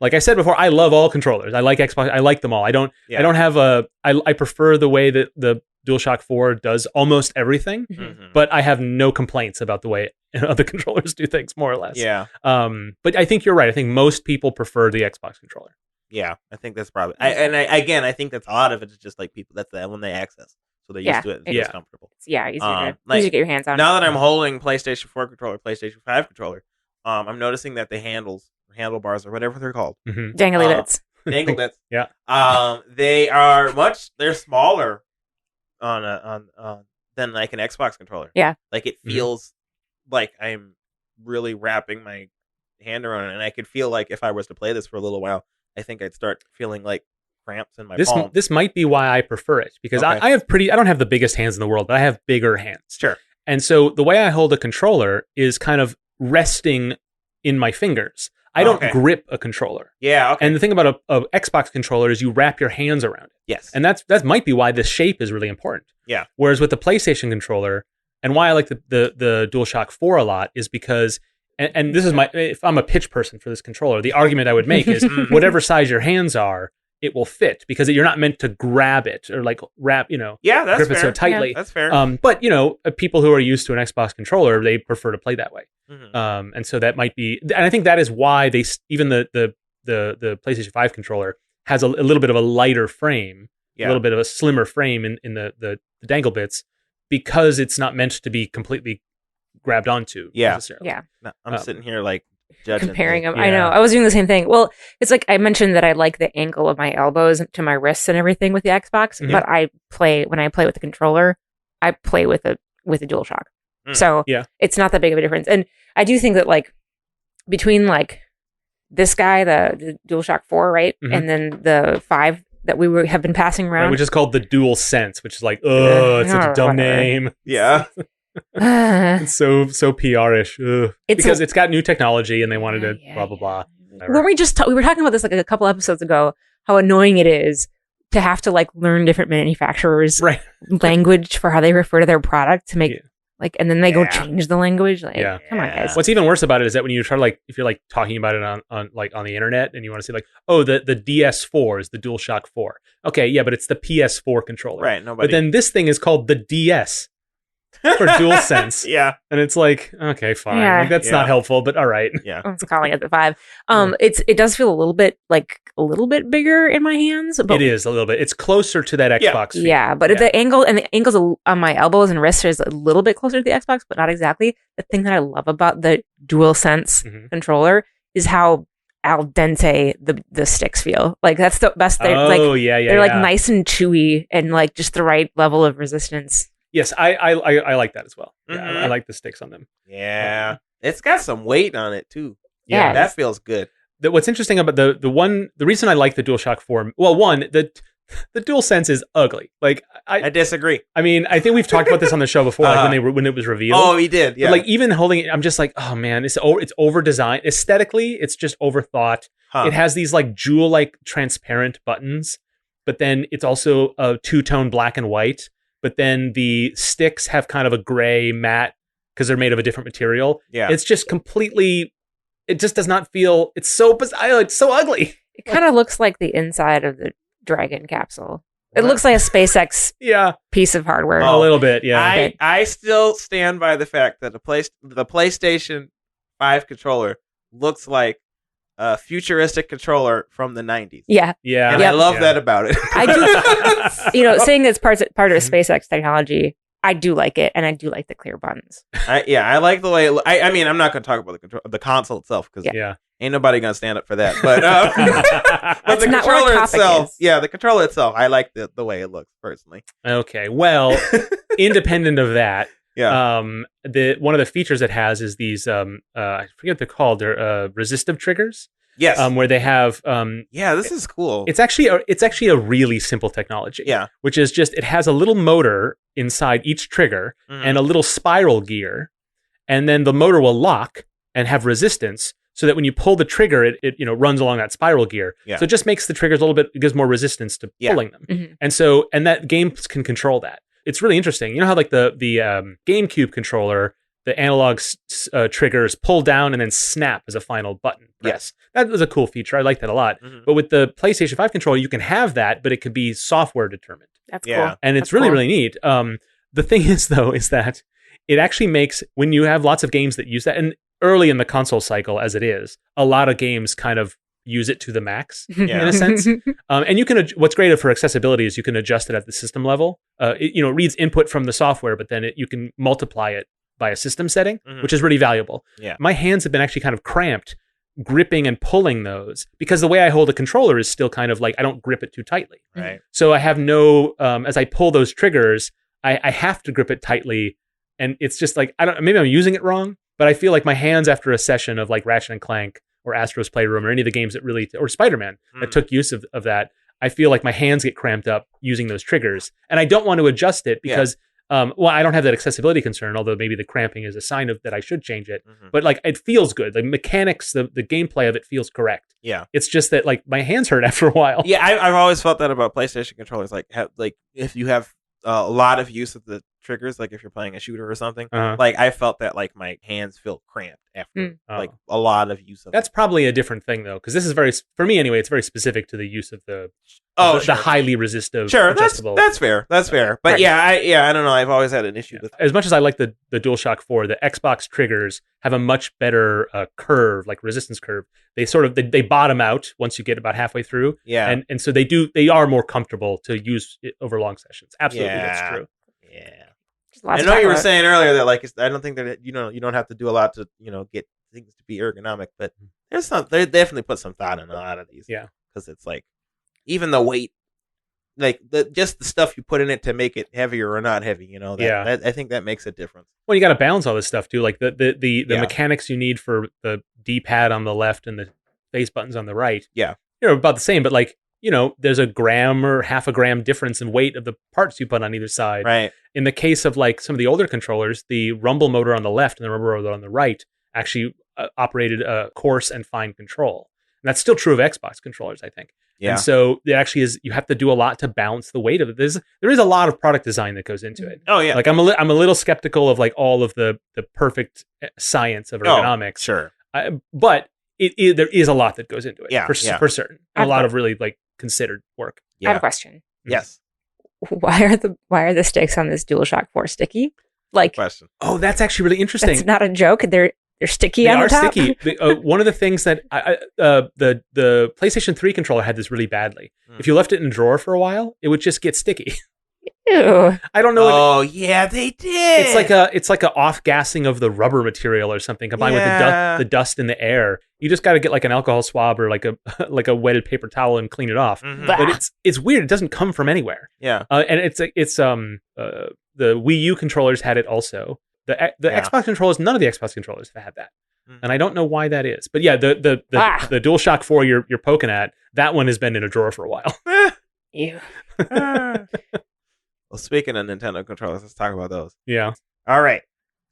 Like I said before, I love all controllers. I like Xbox. I like them all. I don't have I prefer the way that the DualShock 4 does almost everything, but I have no complaints about the way other controllers do things, more or less. Yeah. But I think you're right. I think most people prefer the Xbox controller. Yeah, I think that's probably. I think that's a lot of it is just like people. That's the one they access, so they're used to it. And it's comfortable. Easier to get your hands on. Now that I'm holding PlayStation 4 controller, PlayStation 5 controller, I'm noticing that the handlebars or whatever they're called, dangly bits, dangle bits. Yeah. They're smaller than like an Xbox controller. Yeah. Like it feels like I'm really wrapping my hand around it, and I could feel like if I was to play this for a little while, I think I'd start feeling like cramps in my palm. This might be why I prefer it, because I don't have the biggest hands in the world, but I have bigger hands. Sure. And so the way I hold a controller is kind of resting in my fingers. I don't grip a controller. Yeah. Okay. And the thing about a Xbox controller is you wrap your hands around it. Yes. And that might be why the shape is really important. Yeah. Whereas with the PlayStation controller, and why I like the DualShock 4 a lot is because, and this is if I'm a pitch person for this controller, the argument I would make is whatever size your hands are, it will fit, because you're not meant to grab it or like wrap, that's grip fair. it so tightly. Yeah, that's fair. But people who are used to an Xbox controller, they prefer to play that way. And so that might be, and I think that is why even the PlayStation 5 controller has a little bit of a lighter frame, a little bit of a slimmer frame in the dangle bits, because it's not meant to be completely grabbed onto. Yeah. necessarily. Yeah. No, I'm sitting here like judging. Comparing them. Yeah. I know. I was doing the same thing. Well, it's like I mentioned that I like the angle of my elbows to my wrists and everything with the Xbox, Mhm. but when I play with the controller, I play with a DualShock. Mm. So Yeah. it's not that big of a difference. And I do think that like between like this guy, the DualShock 4, right? Mhm. And then the 5 that have been passing Right, around. which is called the Dual Sense, which is like, oh, it's such a dumb whatever. name. Yeah. It's so PR-ish. Ugh. It's Because a- it's got new technology and they wanted to Yeah, blah, blah, blah. When we were talking about this like a couple episodes ago, how annoying it is to have to like learn different manufacturers' Right. language for how they refer to their product to make Yeah. like, and then they go Yeah. change the language. Like, Yeah. come on, guys. What's even worse about it is that when you try to like, if you're like talking about it on the internet and you want to say like, oh, the DS4 is the DualShock 4. Okay, yeah, but it's the PS4 controller. Right. Nobody. But then this thing is called the DS for DualSense. Yeah. And it's like, okay, fine. Yeah. Like, that's Yeah. not helpful, but all right. Yeah. I was calling it the 5. It does feel a little bit bigger in my hands, but It is a little bit. It's closer to that Yeah. Xbox. feel. yeah, but Yeah. the angles on my elbows and wrists is a little bit closer to the Xbox, but not exactly. The thing that I love about the DualSense Mhm. controller is how al dente the sticks feel. Like that's the best. They're Oh, like yeah. they're like yeah. nice and chewy and like just the right level of resistance. Yes, I like that as well. Yeah, Mhm. I like the sticks on them. Yeah. It's got some weight on it too. Yeah. That feels good. What's interesting about the reason I like the DualShock 4, well, one, the DualSense is ugly. Like I disagree. I mean, I think we've talked about this on the show before, like when it was revealed. Oh, he did. Yeah. But like even holding it, I'm just like, oh man, it's over designed. Aesthetically, it's just overthought. Huh. It has these like jewel-like transparent buttons, but then it's also a two-tone black and white. But then the sticks have kind of a gray matte because they're made of a different material. Yeah. It's just completely. It just does not feel. It's so bizarre. It's so ugly. It kind of looks like the inside of the Dragon capsule. It What? looks like a SpaceX Yeah, piece of hardware. a little bit. Yeah. I still stand by the fact that the PlayStation 5 controller looks like a futuristic controller from the 90s. Yeah. yeah. And Yep. I love Yeah. that about it. I do, saying it's part of SpaceX technology, I do like it, and I do like the clear buttons. I like the way I mean, I'm not going to talk about the console itself because Yeah. ain't nobody going to stand up for that. But but That's the not where our controller topic itself, is. yeah, the controller itself, I like the way it looks personally. Okay. Well, independent of that, Yeah. one of the features it has is these I forget what they're called. They're resistive triggers. Yes. Where they have Yeah, this is cool. it's actually a really simple technology. Yeah. Which is just it has a little motor inside each trigger Mhm. and a little spiral gear, and then the motor will lock and have resistance so that when you pull the trigger, it runs along that spiral gear. Yeah. So it just makes the triggers a little bit, it gives more resistance to Yeah. pulling them. Mhm. And that games can control that. It's really interesting. You know how like the GameCube controller, the analog triggers pull down and then snap as a final button press. That was a cool feature. I like that a lot. Mhm. But with the PlayStation 5 controller, you can have that, but it could be software determined. That's Yeah. cool. And it's That's really, cool. really neat. The thing is, though, is that it actually makes, when you have lots of games that use that, and early in the console cycle as it is, a lot of games kind of use it to the max. Yeah. in a sense. And you can, what's great for accessibility is you can adjust it at the system level. It reads input from the software, but then you can multiply it by a system setting, Mhm. which is really valuable. Yeah. My hands have been actually kind of cramped gripping and pulling those because the way I hold a controller is still kind of like I don't grip it too tightly. Right. So I have no, as I pull those triggers, I have to grip it tightly. And it's just like, maybe I'm using it wrong, but I feel like my hands after a session of like Ratchet and Clank or Astro's Playroom or any of the games that really, or Spider-Man that Mm. took use of that, I feel like my hands get cramped up using those triggers. And I don't want to adjust it because, I don't have that accessibility concern, although maybe the cramping is a sign of that I should change it. Mhm. But like it feels good. The mechanics, the gameplay of it feels correct. Yeah. It's just that like my hands hurt after a while. Yeah, I've always felt that about PlayStation controllers. Like, if you have a lot of use of the triggers, like if you're playing a shooter or something, Uh-huh. like I felt that like my hands feel cramped after Mm. like a lot of use of That's probably a different thing though, because this is for me anyway, it's very specific to the use of the Oh, the sure. highly resistive, Sure, adjustable. that's fair. That's fair. But Right. I don't know. I've always had an issue with As much as I like the DualShock 4, the Xbox triggers have a much better curve, like resistance curve. They sort of they bottom out once you get about halfway through, yeah. and so they are more comfortable to use it over long sessions. Absolutely, Yeah. that's true. Yeah. I know you were saying earlier that like I don't think that you don't have to do a lot to get things to be ergonomic, but they definitely put some thought in a lot of these. Yeah, because it's like even the weight, like just the stuff you put in it to make it heavier or not heavy. I think that makes a difference. Well, you got to balance all this stuff too, like the mechanics you need for the D-pad on the left and the face buttons on the right. Yeah, about the same, but like. There's a gram or half a gram difference in weight of the parts you put on either side. Right. In the case of like some of the older controllers, the rumble motor on the left and the rumble motor on the right actually operated a coarse and fine control. And that's still true of Xbox controllers, I think. Yeah. And so it actually is. You have to do a lot to balance the weight of it. There is a lot of product design that goes into it. Oh yeah. Like I'm a little skeptical of like all of the perfect science of ergonomics. Sure. But there is a lot that goes into it. Yeah. For certain. A lot of really like considered work. I have a question. Yes. Why are the sticks on this DualShock 4 sticky? Like, question. Oh, that's actually really interesting. It's not a joke. They're sticky on the top. They are sticky. One of the things that the PlayStation 3 controller had this really badly. If you left it in a drawer for a while, it would just get sticky. Ew. I don't know. Oh yeah, they did. It's like a off gassing of the rubber material or something combined with the dust in the air. You just got to get like an alcohol swab or like a wetted paper towel and clean it off. Mm-hmm. But it's weird. It doesn't come from anywhere. Yeah. And the Wii U controllers had it also. The Xbox controllers, none of the Xbox controllers have had that. And I don't know why that is. But yeah, the DualShock 4 you're poking at, that one has been in a drawer for a while. Ew. Well, speaking of Nintendo controllers, let's talk about those. Yeah. All right.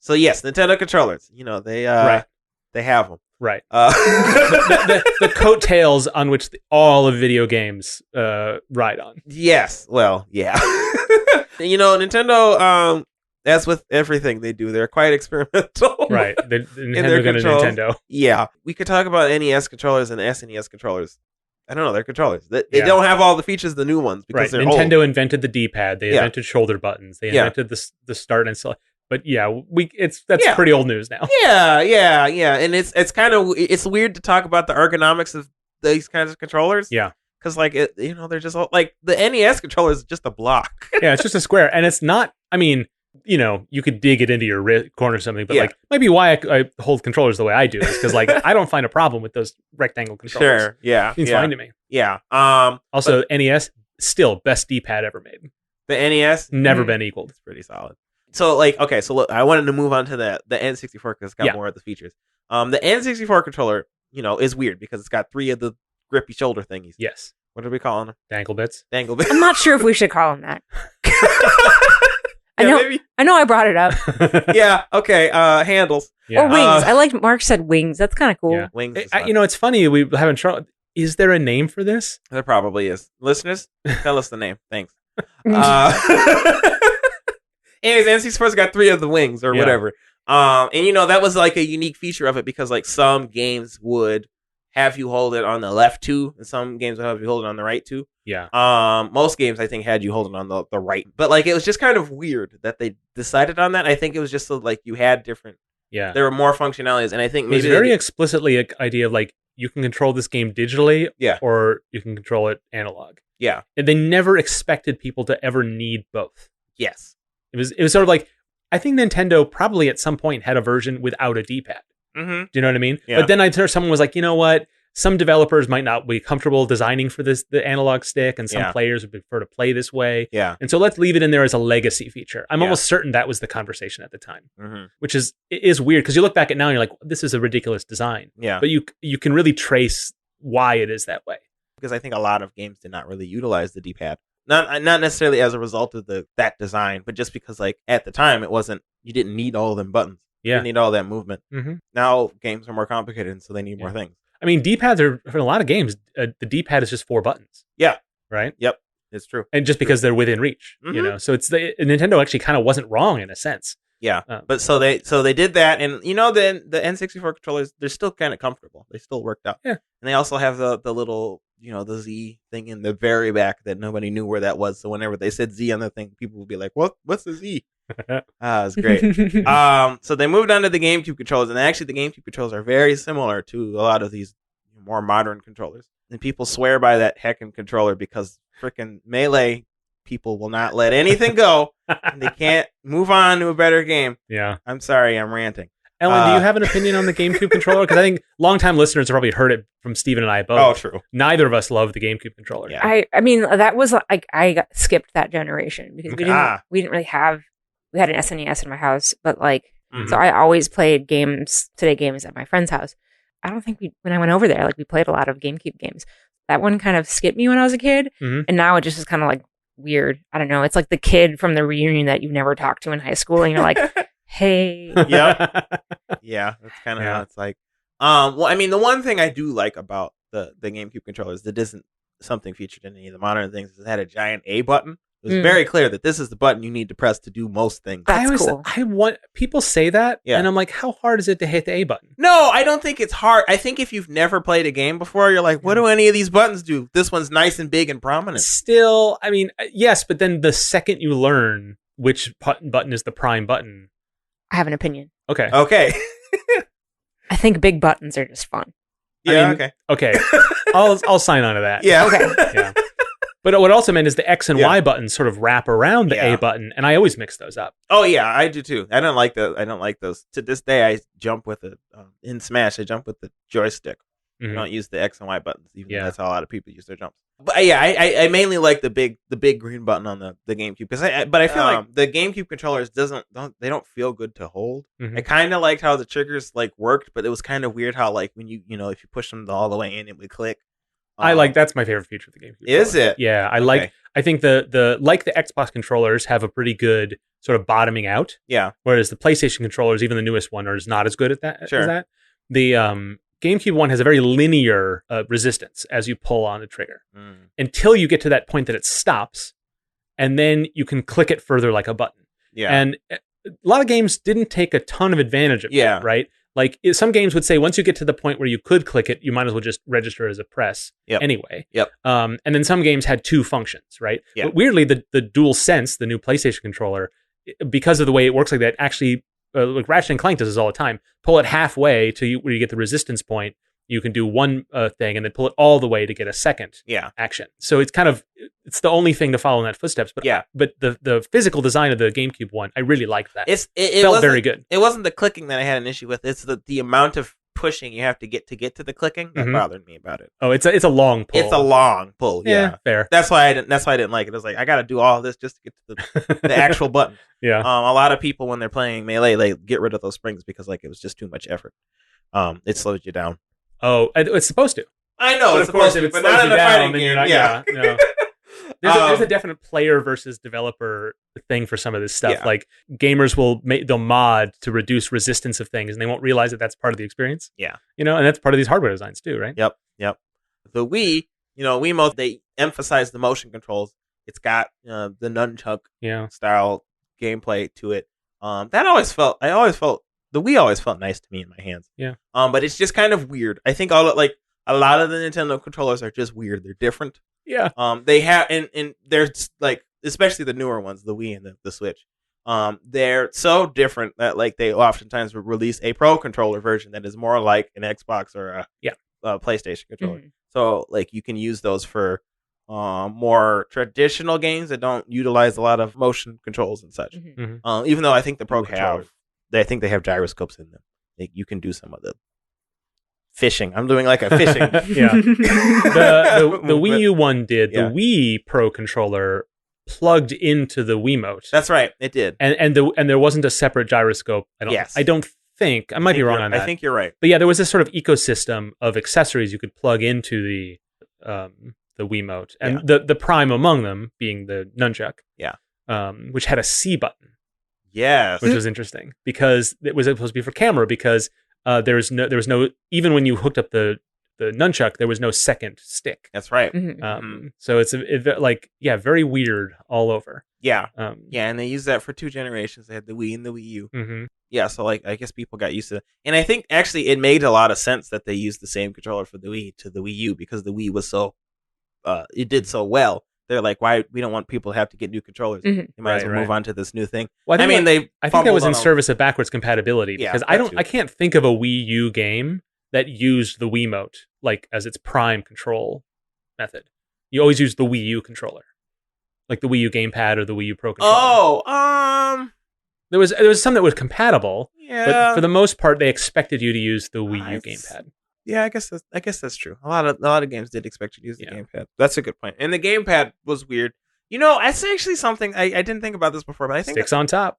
So yes, Nintendo controllers. They have them. Right. The coattails on which all of video games ride on. Yes. Well, yeah. Nintendo. As with everything they do, they're quite experimental. Right. Nintendo got a Nintendo. Yeah. We could talk about NES controllers and SNES controllers. I don't know. They're controllers. They don't have all the features of the new ones because they're Nintendo old. Invented the D-pad. They invented shoulder buttons. They invented the start and select. But yeah, that's pretty old news now. Yeah. And it's kind of weird to talk about the ergonomics of these kinds of controllers. Yeah. Because they're just all, like the NES controller is just a block. Yeah, it's just a square, and it's not. I mean, you could dig it into your corner or something, but like maybe why I hold controllers the way I do is because like I don't find a problem with those rectangle controllers. Sure, yeah, it's fine to me. Yeah. Also, NES still best D-pad ever made. The NES never been equaled. It's pretty solid. So look, I wanted to move on to the N64 because it's got more of the features. The N64 controller, is weird because it's got 3 of the grippy shoulder thingies. Yes. What are we calling them? Dangle bits. Dangle bits. I'm not sure if we should call them that. I know I brought it up. Yeah, okay. Handles. Yeah. Or wings. I liked Mark said wings. That's kind of cool. Yeah. Wings. It's funny. We haven't tried. Is there a name for this? There probably is. Listeners, tell us the name. Thanks. Anyways, N64's got 3 of the wings or whatever. And that was like a unique feature of it because like some games would have you hold it on the left too, and some games would have you hold it on the right too. Yeah. Most games I think had you hold it on the right, but like it was just kind of weird that they decided on that. I think it was just so like you had different. Yeah. There were more functionalities, and I think maybe it was very explicitly an idea of like you can control this game digitally, or you can control it analog. Yeah. And they never expected people to ever need both. Yes. It was sort of like I think Nintendo probably at some point had a version without a D-pad. Mm-hmm. Do you know what I mean? Yeah. But then I heard someone was like, you know what? Some developers might not be comfortable designing for the analog stick, and some players would prefer to play this way. Yeah. And so let's leave it in there as a legacy feature. I'm almost certain that was the conversation at the time, which is weird because you look back at now and you're like, this is a ridiculous design. Yeah. But you can really trace why it is that way. Because I think a lot of games did not really utilize the D-pad. Not necessarily as a result of that design, but just because like at the time you didn't need all of them buttons. Yeah. You didn't need all that movement. Mm-hmm. Now games are more complicated, and so they need more things. I mean, D-pads are, for a lot of games, the D-pad is just 4 buttons. Yeah. Right? Yep. It's true. And just because they're within reach, So it's Nintendo actually kind of wasn't wrong in a sense. Yeah. But so they did that, and the N64 controllers, they're still kind of comfortable. They still worked out. Yeah. And they also have the little, the Z thing in the very back that nobody knew where that was. So whenever they said Z on the thing, people would be like, what's the Z? It's great. So they moved on to the GameCube controllers, and actually the GameCube controllers are very similar to a lot of these more modern controllers. And people swear by that heckin' controller because freaking Melee people will not let anything go, and they can't move on to a better game. Yeah. I'm sorry, I'm ranting. Ellen, do you have an opinion on the GameCube controller? Because I think longtime listeners have probably heard it from Steven and I both. Oh, true. Neither of us love the GameCube controller. Yeah. I mean, that was like skipped that generation because we didn't really have. We had an SNES in my house, but like, so I always played today games at my friend's house. I don't think when I went over there, like we played a lot of GameCube games. That one kind of skipped me when I was a kid, and now it just is kind of like weird. I don't know. It's like the kid from the reunion that you've never talked to in high school, and you're like, hey. Yep. Yeah, that's kind of how it's like. Well, I mean, the one thing I do like about the GameCube controllers that isn't something featured in any of the modern things is it had a giant A button. It was very clear that this is the button you need to press to do most things. That's cool. People say that, and I'm like, how hard is it to hit the A button? No, I don't think it's hard. I think if you've never played a game before, you're like, what do any of these buttons do? This one's nice and big and prominent. Still, I mean, yes, but then the second you learn which button is the prime button. I have an opinion. Okay. I think big buttons are just fun. Yeah, okay. I'll sign on to that. Yeah. Okay. Yeah. But what also meant is the X and Y buttons sort of wrap around the A button, and I always mix those up. Oh yeah, I do too. I don't like those. To this day, I jump with it in Smash. I jump with the joystick. I don't use the X and Y buttons, even though that's how a lot of people use their jumps. But yeah, I mainly like the big green button on the GameCube because I feel like the GameCube controllers don't feel good to hold. I kind of liked how the triggers like worked, but it was kind of weird how like when if you push them all the way in, it would click. That's my favorite feature of the GameCube. Is it? Yeah, I think the Xbox controllers have a pretty good sort of bottoming out. Yeah. Whereas the PlayStation controllers, even the newest one, is not as good at that. Sure. As that. The GameCube one has a very linear resistance as you pull on the trigger until you get to that point that it stops, and then you can click it further like a button. Yeah. And a lot of games didn't take a ton of advantage of that, right? Like some games would say once you get to the point where you could click it, you might as well just register as a press anyway. Yep. And then some games had two functions, right? Yeah. But weirdly, the DualSense, the new PlayStation controller, because of the way it works like that, actually, like Ratchet and Clank does this all the time, pull it halfway to where you get the resistance point. You can do one thing and then pull it all the way to get a second action. So it's it's the only thing to follow in that footsteps. But but the physical design of the GameCube one, I really liked that. It felt very good. It wasn't the clicking that I had an issue with. It's the amount of pushing you have to get to the clicking that bothered me about it. Oh, it's a long pull. It's a long pull. Yeah, fair. That's why I didn't like it. I was like, I got to do all of this just to get to the actual button. Yeah. A lot of people when they're playing Melee, they get rid of those springs because like it was just too much effort. It slows you down. Oh, it's supposed to. I know, it's supposed to, but not in a fighting game. No. There's a definite player versus developer thing for some of this stuff. Yeah. Like gamers they'll mod to reduce resistance of things, and they won't realize that that's part of the experience. Yeah, and that's part of these hardware designs too, right? Yep. The Wii, Wiimote, they emphasize the motion controls. It's got the nunchuck style gameplay to it. I always felt the Wii always felt nice to me in my hands. Yeah. But it's just kind of weird. I think a lot of the Nintendo controllers are just weird. They're different. Yeah. They have and there's like especially the newer ones, the Wii and the Switch. They're so different that like they oftentimes would release a Pro controller version that is more like an Xbox or a PlayStation controller. So like you can use those for more traditional games that don't utilize a lot of motion controls and such. Even though I think the Pro they have gyroscopes in them. You can do some of the fishing. I'm doing like a fishing. The Wii U one did. The Wii Pro controller plugged into the Wiimote. That's right. It did. And there wasn't a separate gyroscope. I don't think. I might be wrong on that. I think you're right. But yeah, there was this sort of ecosystem of accessories you could plug into the Wiimote, and the prime among them being the nunchuck. Yeah. Which had a C button. Yes. Which was interesting because it was supposed to be for camera because there was no even when you hooked up the nunchuck, there was no second stick. That's right. So it's very weird all over. Yeah. And they used that for 2 generations. They had the Wii and the Wii U. Yeah, so like I guess people got used to it. And I think actually it made a lot of sense that they used the same controller for the Wii to the Wii U because the Wii was so it did so well. They're like, why we don't want people to have to get new controllers. They might as well move on to this new thing. Well, I think that was in service of backwards compatibility because I can't think of a Wii U game that used the Wiimote like as its prime control method. You always use the Wii U controller. like the Wii U Gamepad or the Wii U Pro controller. Oh, There was some that was compatible, yeah. but for the most part, they expected you to use the Wii U Nice. Gamepad. Yeah, I guess that's true. A lot of games did expect you to use the gamepad. That's a good point. And the gamepad was weird. That's actually something I didn't think about this before, but I think Sticks on top.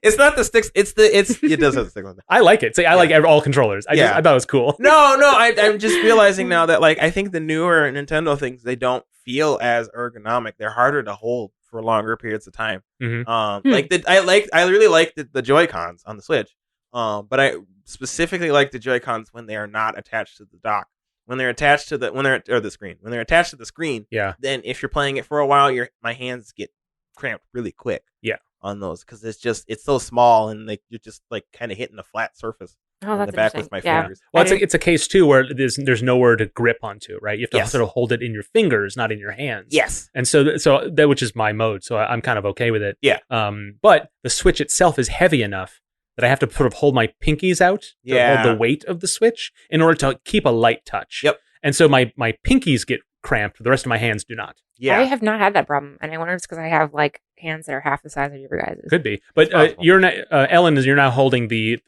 it's not the sticks. It does have the sticks on top. I like it. I like all controllers. I thought it was cool. No, I'm just realizing now that I think the newer Nintendo things, they don't feel as ergonomic. They're harder to hold for longer periods of time. Mm-hmm. I really like the Joy-Cons on the Switch. But I specifically like the Joy-Cons when they are not attached to the dock. When they're attached to the screen. When they're attached to the screen, then if you're playing it for a while, my hands get cramped really quick. Yeah. On those, because it's so small and you're just kind of hitting a flat surface. Oh, that's the back with my fingers. Well, it's a case too where there's nowhere to grip onto, right? You have to sort of hold it in your fingers, not in your hands. Yes. And so that, which is my mode, so I'm kind of okay with it. Yeah. But the Switch itself is heavy enough that I have to sort of hold my pinkies out to hold the weight of the Switch in order to keep a light touch. Yep. And so my pinkies get cramped. The rest of my hands do not. Yeah. I have not had that problem, and I wonder if it's because I have hands that are half the size of your guys'. Could be, but you're not, Ellen. You're now holding the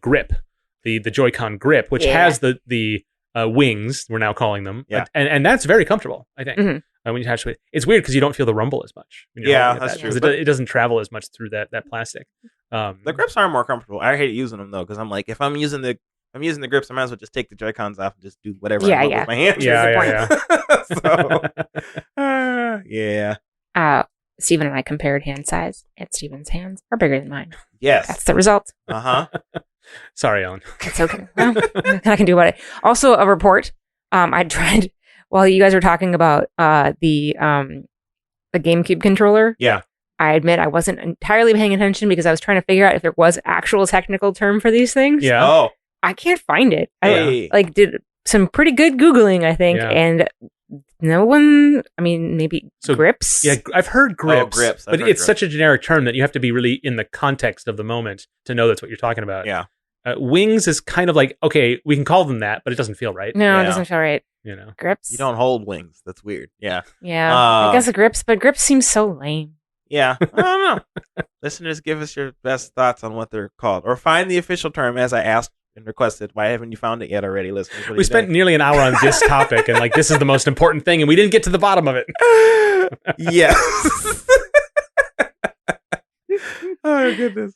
grip, the Joy-Con grip, which has the wings. We're now calling them. Yeah. And that's very comfortable. I think when you attach to it, it's weird because you don't feel the rumble as much. When you're holding it that's true. It doesn't travel as much through that plastic. The grips are more comfortable. I hate using them though because I'm like, if I'm using the grips, I might as well just take the Joy-Cons off and just do whatever I want with my hands. So, Steven and I compared hand size, and Steven's hands are bigger than mine. Yes. That's the result. Sorry, Ellen. It's okay. Well, I can do what Also, a report. I tried, while you guys were talking about the GameCube controller. Yeah. I admit I wasn't entirely paying attention because I was trying to figure out if there was actual technical term for these things. Yeah. Oh. I can't find it. Hey. I did some pretty good Googling, I think, and no one, maybe grips? Yeah, I've heard grips. Grips. But it's such a generic term that you have to be really in the context of the moment to know that's what you're talking about. Yeah. Wings is kind of like, okay, we can call them that, but it doesn't feel right. No, it doesn't feel right. Grips? You don't hold wings. That's weird. Yeah. Yeah. I guess grips, but grips seems so lame. Yeah. I don't know. Listeners, give us your best thoughts on what they're called. Or find the official term as I asked and requested. Why haven't you found it yet already, listeners? We spent nearly an hour on this topic and this is the most important thing and we didn't get to the bottom of it. Yes. Oh, goodness.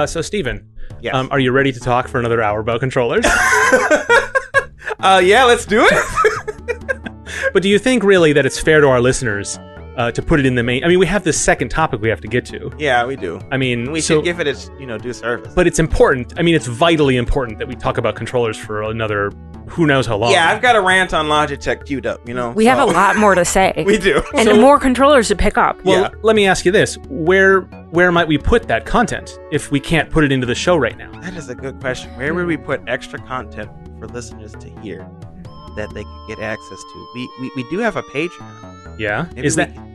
So, Steven, yes. Are you ready to talk for another hour about controllers? Yeah, let's do it. But do you think really that it's fair to our listeners to put it in the main? I mean, we have this second topic we have to get to. Yeah, we do. I mean, we should give it its due service. But it's important. I mean, it's vitally important that we talk about controllers for another who knows how long. Yeah, I've got a rant on Logitech queued up. We have a lot more to say. We do, and more controllers to pick up. Well, let me ask you this: where might we put that content if we can't put it into the show right now? That is a good question. Where would we put extra content for listeners to hear that they could get access to? We do have a Patreon. Yeah.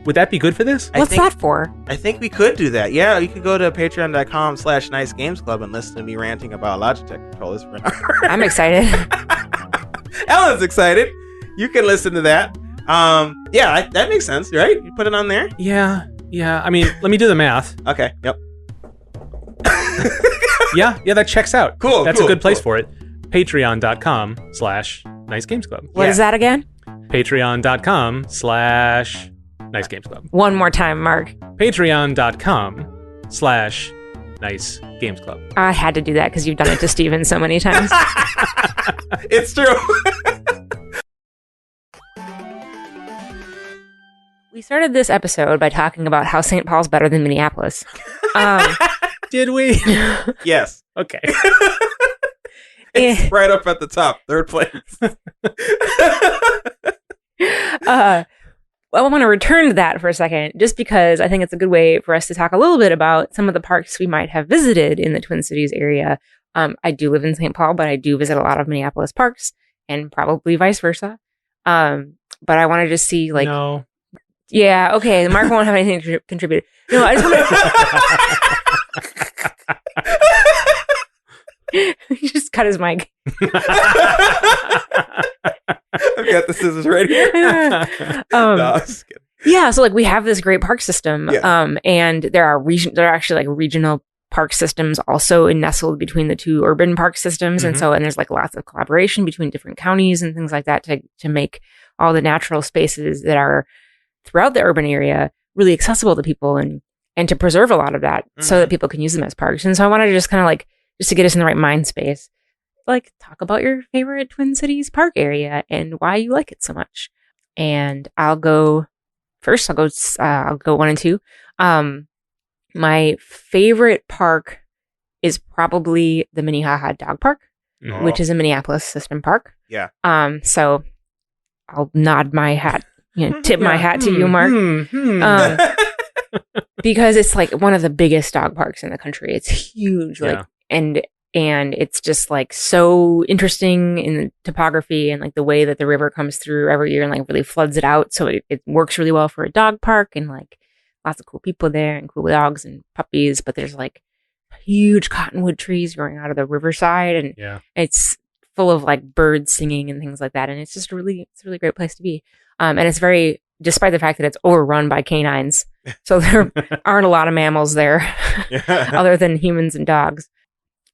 Would that be good for this? What's that for? I think we could do that. Yeah, you could go to patreon.com/nicegamesclub and listen to me ranting about Logitech controllers for an hour. I'm excited. Ellen's excited. You can listen to that. That makes sense, right? You put it on there? Yeah. I mean, let me do the math. Okay. Yep. Yeah, that checks out. Cool. That's a good place for it. Patreon.com/nicegamesclub. What is that again? Patreon.com/nicegamesclub. One more time, Mark. Patreon.com/nicegamesclub. I had to do that because you've done it to Steven so many times. It's true. We started this episode by talking about how St. Paul's better than Minneapolis. Did we? Yes. Okay. It's right up at the top, third place. I want to return to that for a second, just because I think it's a good way for us to talk a little bit about some of the parks we might have visited in the Twin Cities area. I do live in St. Paul, but I do visit a lot of Minneapolis parks, and probably vice versa. But I want to just see, No. Yeah, okay, Mark won't have anything to contribute. No, I just want to... He just cut his mic. got the scissors right here. No, I was just kidding. Yeah, so like we have this great park system, and there are actually like regional park systems also nestled between the two urban park systems, and there's like lots of collaboration between different counties and things like that to make all the natural spaces that are throughout the urban area really accessible to people and to preserve a lot of that so that people can use them as parks. And so I wanted to just kind of like just to get us in the right mind space, like talk about your favorite Twin Cities park area and why you like it so much. And I'll go first. I'll go 1 and 2. My favorite park is probably the Minnehaha Dog Park, which is a Minneapolis system park. Yeah. So I'll nod my hat, tip my hat to you, Mark. Because it's like one of the biggest dog parks in the country. It's huge, like, and it's just like so interesting in the topography and like the way that the river comes through every year and like really floods it out. So it works really well for a dog park and like lots of cool people there and cool dogs and puppies. But there's like huge cottonwood trees growing out of the riverside, and it's full of like birds singing and things like that. And it's just it's a really great place to be. And it's very, despite the fact that it's overrun by canines, so there aren't a lot of mammals there other than humans and dogs.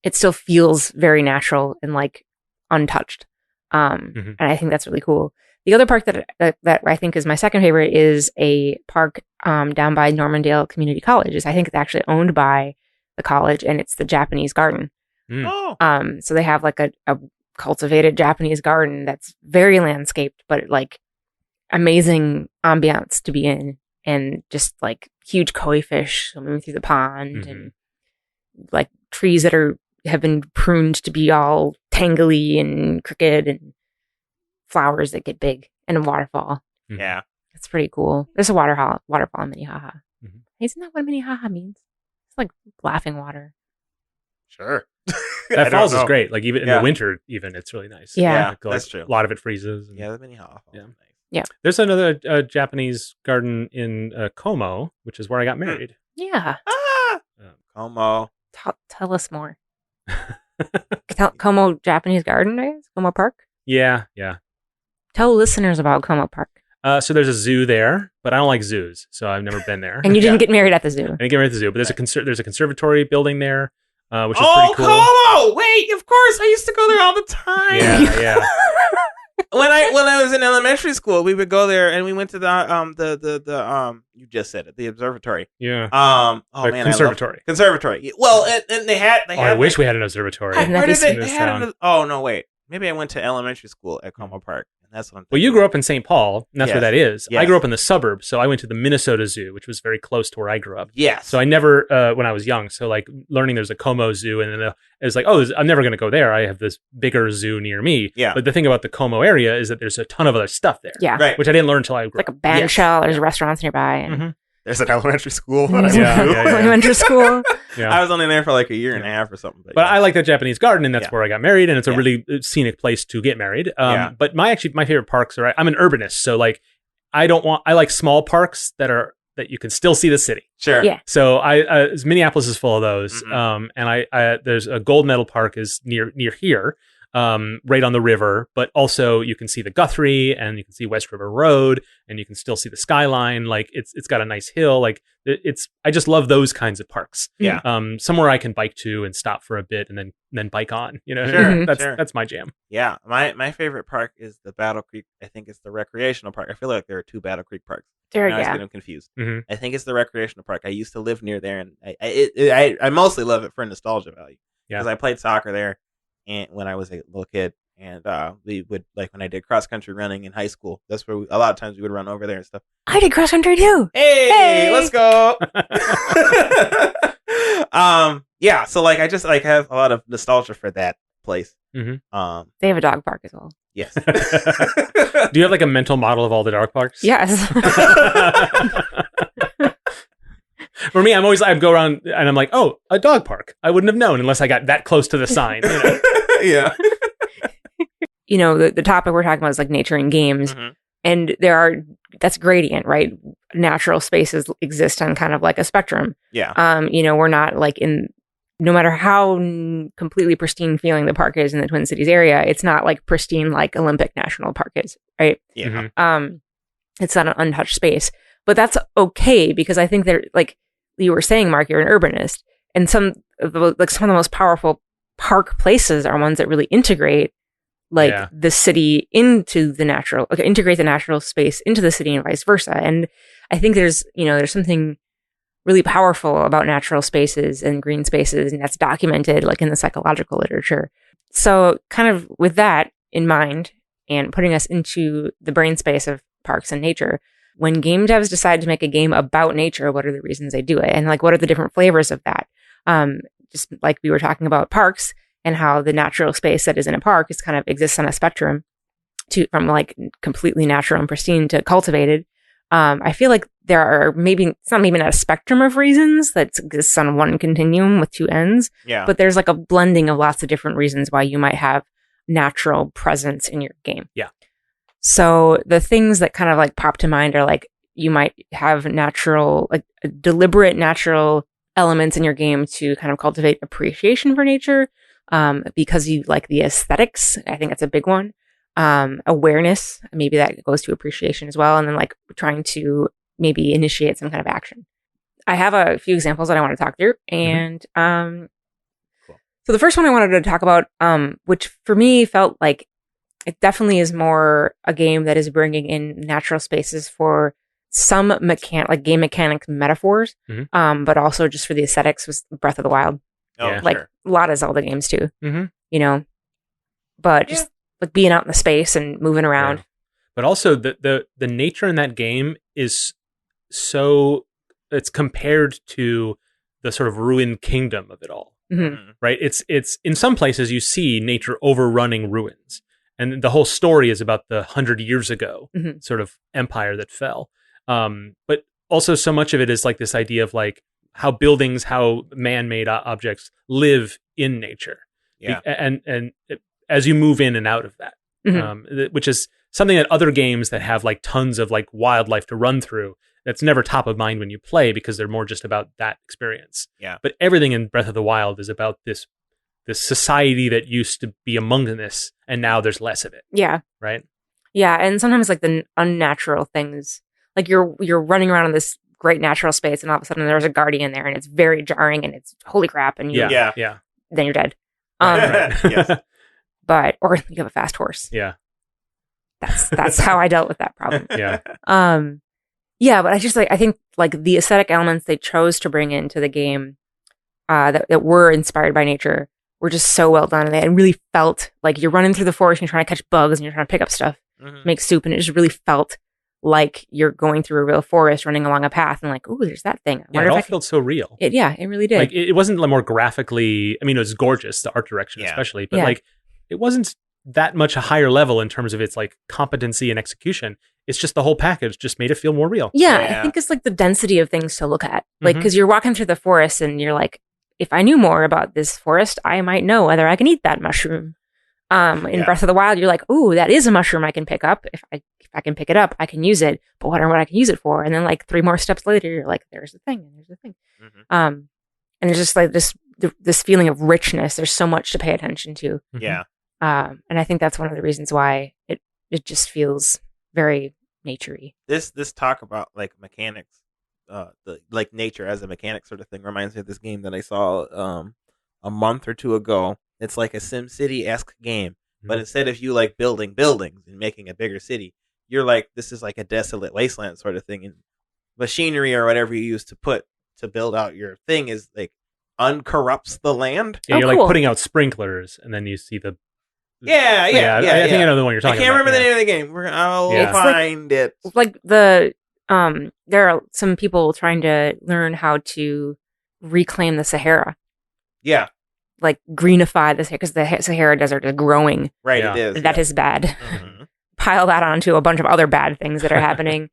It still feels very natural and like untouched. And I think that's really cool. The other park that I think is my second favorite is a park down by Normandale Community College. I think it's actually owned by the college, and it's the Japanese Garden. So they have like a cultivated Japanese garden that's very landscaped, but like amazing ambiance to be in, and just like huge koi fish swimming through the pond, and like trees that have been pruned to be all tangly and crooked, and flowers that get big, and a waterfall. Yeah. It's pretty cool. There's a waterfall in Minnehaha. Isn't that what Minnehaha means? It's like laughing water. Sure. That falls is great. Like even in the winter, even it's really nice. Yeah, like, that's true. A lot of it freezes. And, Yeah, the Minnehaha. Yeah. Nice. Yeah. There's another Japanese garden in Como, which is where I got married. Yeah. Como. Tell us more. Como Japanese Garden, I guess? Como Park? Yeah. Tell listeners about Como Park. So there's a zoo there, but I don't like zoos, so I've never been there. And you didn't get married at the zoo. I didn't get married at the zoo, but there's a conservatory building there, which is Oh, pretty cool. Como! Wait, of course, I used to go there all the time. Yeah. When I was in elementary school, we would go there, and we went to the you just said it, the observatory. Yeah. Oh man, conservatory. Conservatory. Well, and they had. I wish we had an observatory. Where did they in this had town. Oh no, wait. Maybe I went to elementary school at Como Park, and that's what I'm thinking. Well, you grew up in St. Paul, and that's where that is. Yes. I grew up in the suburbs, so I went to the Minnesota Zoo, which was very close to where I grew up. Yes. So I never, when I was young, so like learning there's a Como Zoo, and then it was like, oh, I'm never going to go there. I have this bigger zoo near me. Yeah. But the thing about the Como area is that there's a ton of other stuff there. Yeah. Right. Which I didn't learn until I grew Like a up. band shell. There's restaurants nearby. And There's an elementary school. elementary school. Yeah. I was only there for like a year and a half or something. But I like the Japanese garden, and that's Yeah. where I got married, and it's a really scenic place to get married. But my favorite parks are, I'm an urbanist, so like I like small parks that you can still see the city. Sure. Yeah. So Minneapolis is full of those. And there's a Gold Medal Park is near here, right on the river, but also you can see the Guthrie, and you can see West River Road, and you can still see the skyline. Like it's got a nice hill. Like I just love those kinds of parks. Yeah. Somewhere I can bike to and stop for a bit and then bike on, you know. Sure, That's my jam. Yeah. My favorite park is the Battle Creek. I think it's the recreational park. I feel like there are two Battle Creek parks. I always get them confused. I think it's the recreational park. I used to live near there, and I mostly love it for nostalgia value. Because I played soccer there, and when I was a little kid, and we would, like, when I did cross country running in high school, that's where a lot of times we would run over there and stuff. I did cross country too. Hey, let's go. Yeah. So like, I just like have a lot of nostalgia for that place. They have a dog park as well. Yes. Do you have like a mental model of all the dog parks? Yes. For me, I go around and I'm like, oh, a dog park. I wouldn't have known unless I got that close to the sign. You know? Yeah. You know, the topic we're talking about is like nature and games. And that's gradient, right? Natural spaces exist on kind of like a spectrum. Yeah. You know, we're not like in no matter how completely pristine feeling the park is in the Twin Cities area, it's not like pristine like Olympic National Park is, right? Yeah. It's not an untouched space, but that's okay because I think they're like you were saying, Mark, you're an urbanist, and some of the most powerful park places are ones that really integrate the city into the natural, integrate the natural space into the city and vice versa. And I think there's something really powerful about natural spaces and green spaces, and that's documented like in the psychological literature. So kind of with that in mind and putting us into the brain space of parks and nature, when game devs decide to make a game about nature, what are the reasons they do it? And like, what are the different flavors of that? Just like we were talking about parks and how the natural space that is in a park is kind of exists on a spectrum from like completely natural and pristine to cultivated. I feel like there are it's not a spectrum of reasons that exists on one continuum with two ends. Yeah. But there's like a blending of lots of different reasons why you might have natural presence in your game. Yeah. So the things that kind of like pop to mind are like you might have deliberate natural elements in your game to kind of cultivate appreciation for nature because you like the aesthetics. I think that's a big one. Awareness, maybe that goes to appreciation as well. And then like trying to maybe initiate some kind of action. I have a few examples that I want to talk through. And Cool. So the first one I wanted to talk about, which for me felt like it definitely is more a game that is bringing in natural spaces for some game mechanic metaphors, but also just for the aesthetics was Breath of the Wild. Oh, Yeah. Like sure. a lot of Zelda games too, but Yeah. just like being out in the space and moving around. Yeah. But also the nature in that game is it's compared to the sort of ruined kingdom of it all, Mhm. right? It's in some places you see nature overrunning ruins. And the whole story is about the 100 years ago Mhm. sort of empire that fell. But also so much of it is like this idea of like how man-made objects live in nature. Yeah. As you move in and out of that, Mhm. which is something that other games that have like tons of like wildlife to run through, that's never top of mind when you play because they're more just about that experience. Yeah. But everything in Breath of the Wild is about this society that used to be among this, and now there's less of it. Yeah. Right. Yeah. And sometimes like the unnatural things, like you're running around in this great natural space and all of a sudden there's a guardian there and it's very jarring and it's holy crap. And Yeah. then you're dead. Yes. Or you have a fast horse. Yeah. That's how I dealt with that problem. Yeah. Yeah, but I think like the aesthetic elements they chose to bring into the game that were inspired by nature were just so well done, and it really felt like you're running through the forest and you're trying to catch bugs and you're trying to pick up stuff, make soup, and it just really felt like you're going through a real forest, running along a path, and like, ooh, there's that thing. It all felt so real. It really did. Like it wasn't more graphically. I mean, it was gorgeous, the art direction especially, but like it wasn't that much a higher level in terms of its like competency and execution. It's just the whole package just made it feel more real. Yeah, I think it's like the density of things to look at. Like, because you're walking through the forest and you're like, if I knew more about this forest, I might know whether I can eat that mushroom. In Breath of the Wild, you're like, ooh, that is a mushroom I can pick up. If I can pick it up, I can use it. But what I can use it for? And then like 3 more steps later, you're like, there's the thing, and there's the thing. And there's just like this feeling of richness. There's so much to pay attention to. Yeah. And I think that's one of the reasons why it just feels very naturey. This talk about like mechanics, the like nature as a mechanic sort of thing reminds me of this game that I saw a month or two ago. It's like a SimCity-esque game, but instead of you like building buildings and making a bigger city, you're like, this is like a desolate wasteland sort of thing, and machinery or whatever you use to build out your thing is like uncorrupts the land. Yeah, you're cool. like putting out sprinklers, and then you see the. Yeah. I think I know the one you're talking I can't about. remember the name of the game. I'll find it. Like there are some people trying to learn how to reclaim the Sahara. Yeah. Like greenify the Sahara, because the Sahara Desert is growing. Right, Yeah. it is. That is bad. Mhm. Pile that onto a bunch of other bad things that are happening.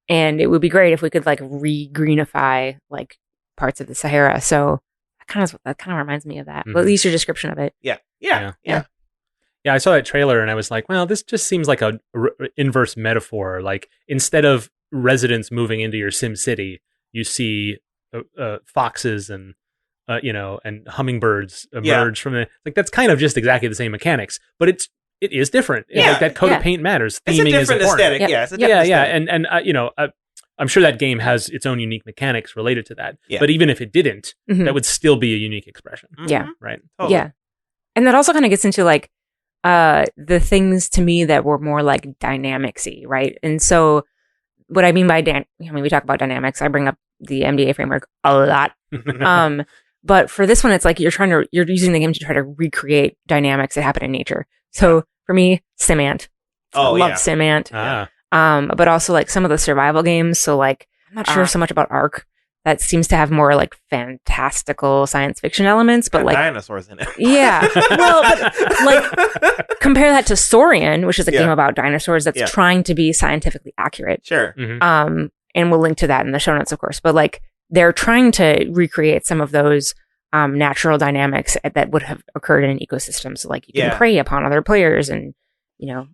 And it would be great if we could like re-greenify like parts of the Sahara. So that kind of reminds me of that. Well, at least your description of it. Yeah. Yeah, I saw that trailer and I was like, well, this just seems like a inverse metaphor. Like instead of residents moving into your Sim City, you see foxes and and hummingbirds emerge from the like. That's kind of just exactly the same mechanics, but it is different. Yeah. Like that coat of paint matters. It's a Theming is different important. aesthetic. Yep. Yeah, it's a different aesthetic. And I'm sure that game has its own unique mechanics related to that. Yeah. But even if it didn't, Mhm. that would still be a unique expression, Yeah. right? Totally. Yeah. And that also kind of gets into like the things to me that were more like dynamicsy, right? And so what I mean by we talk about dynamics, I bring up the MDA framework a lot. But for this one, it's like you're using the game to try to recreate dynamics that happen in nature. So for me, Simant. Oh, I love yeah. Simant. Ah, But also like some of the survival games. So like I'm not sure so much about Ark. That seems to have more like fantastical science fiction elements, but Got like dinosaurs in it. yeah. Well, but like compare that to Saurian, which is a game about dinosaurs that's trying to be scientifically accurate. Sure. mhm. And we'll link to that in the show notes, of course. But like they're trying to recreate some of those natural dynamics that would have occurred in an ecosystem. So like you can prey upon other players and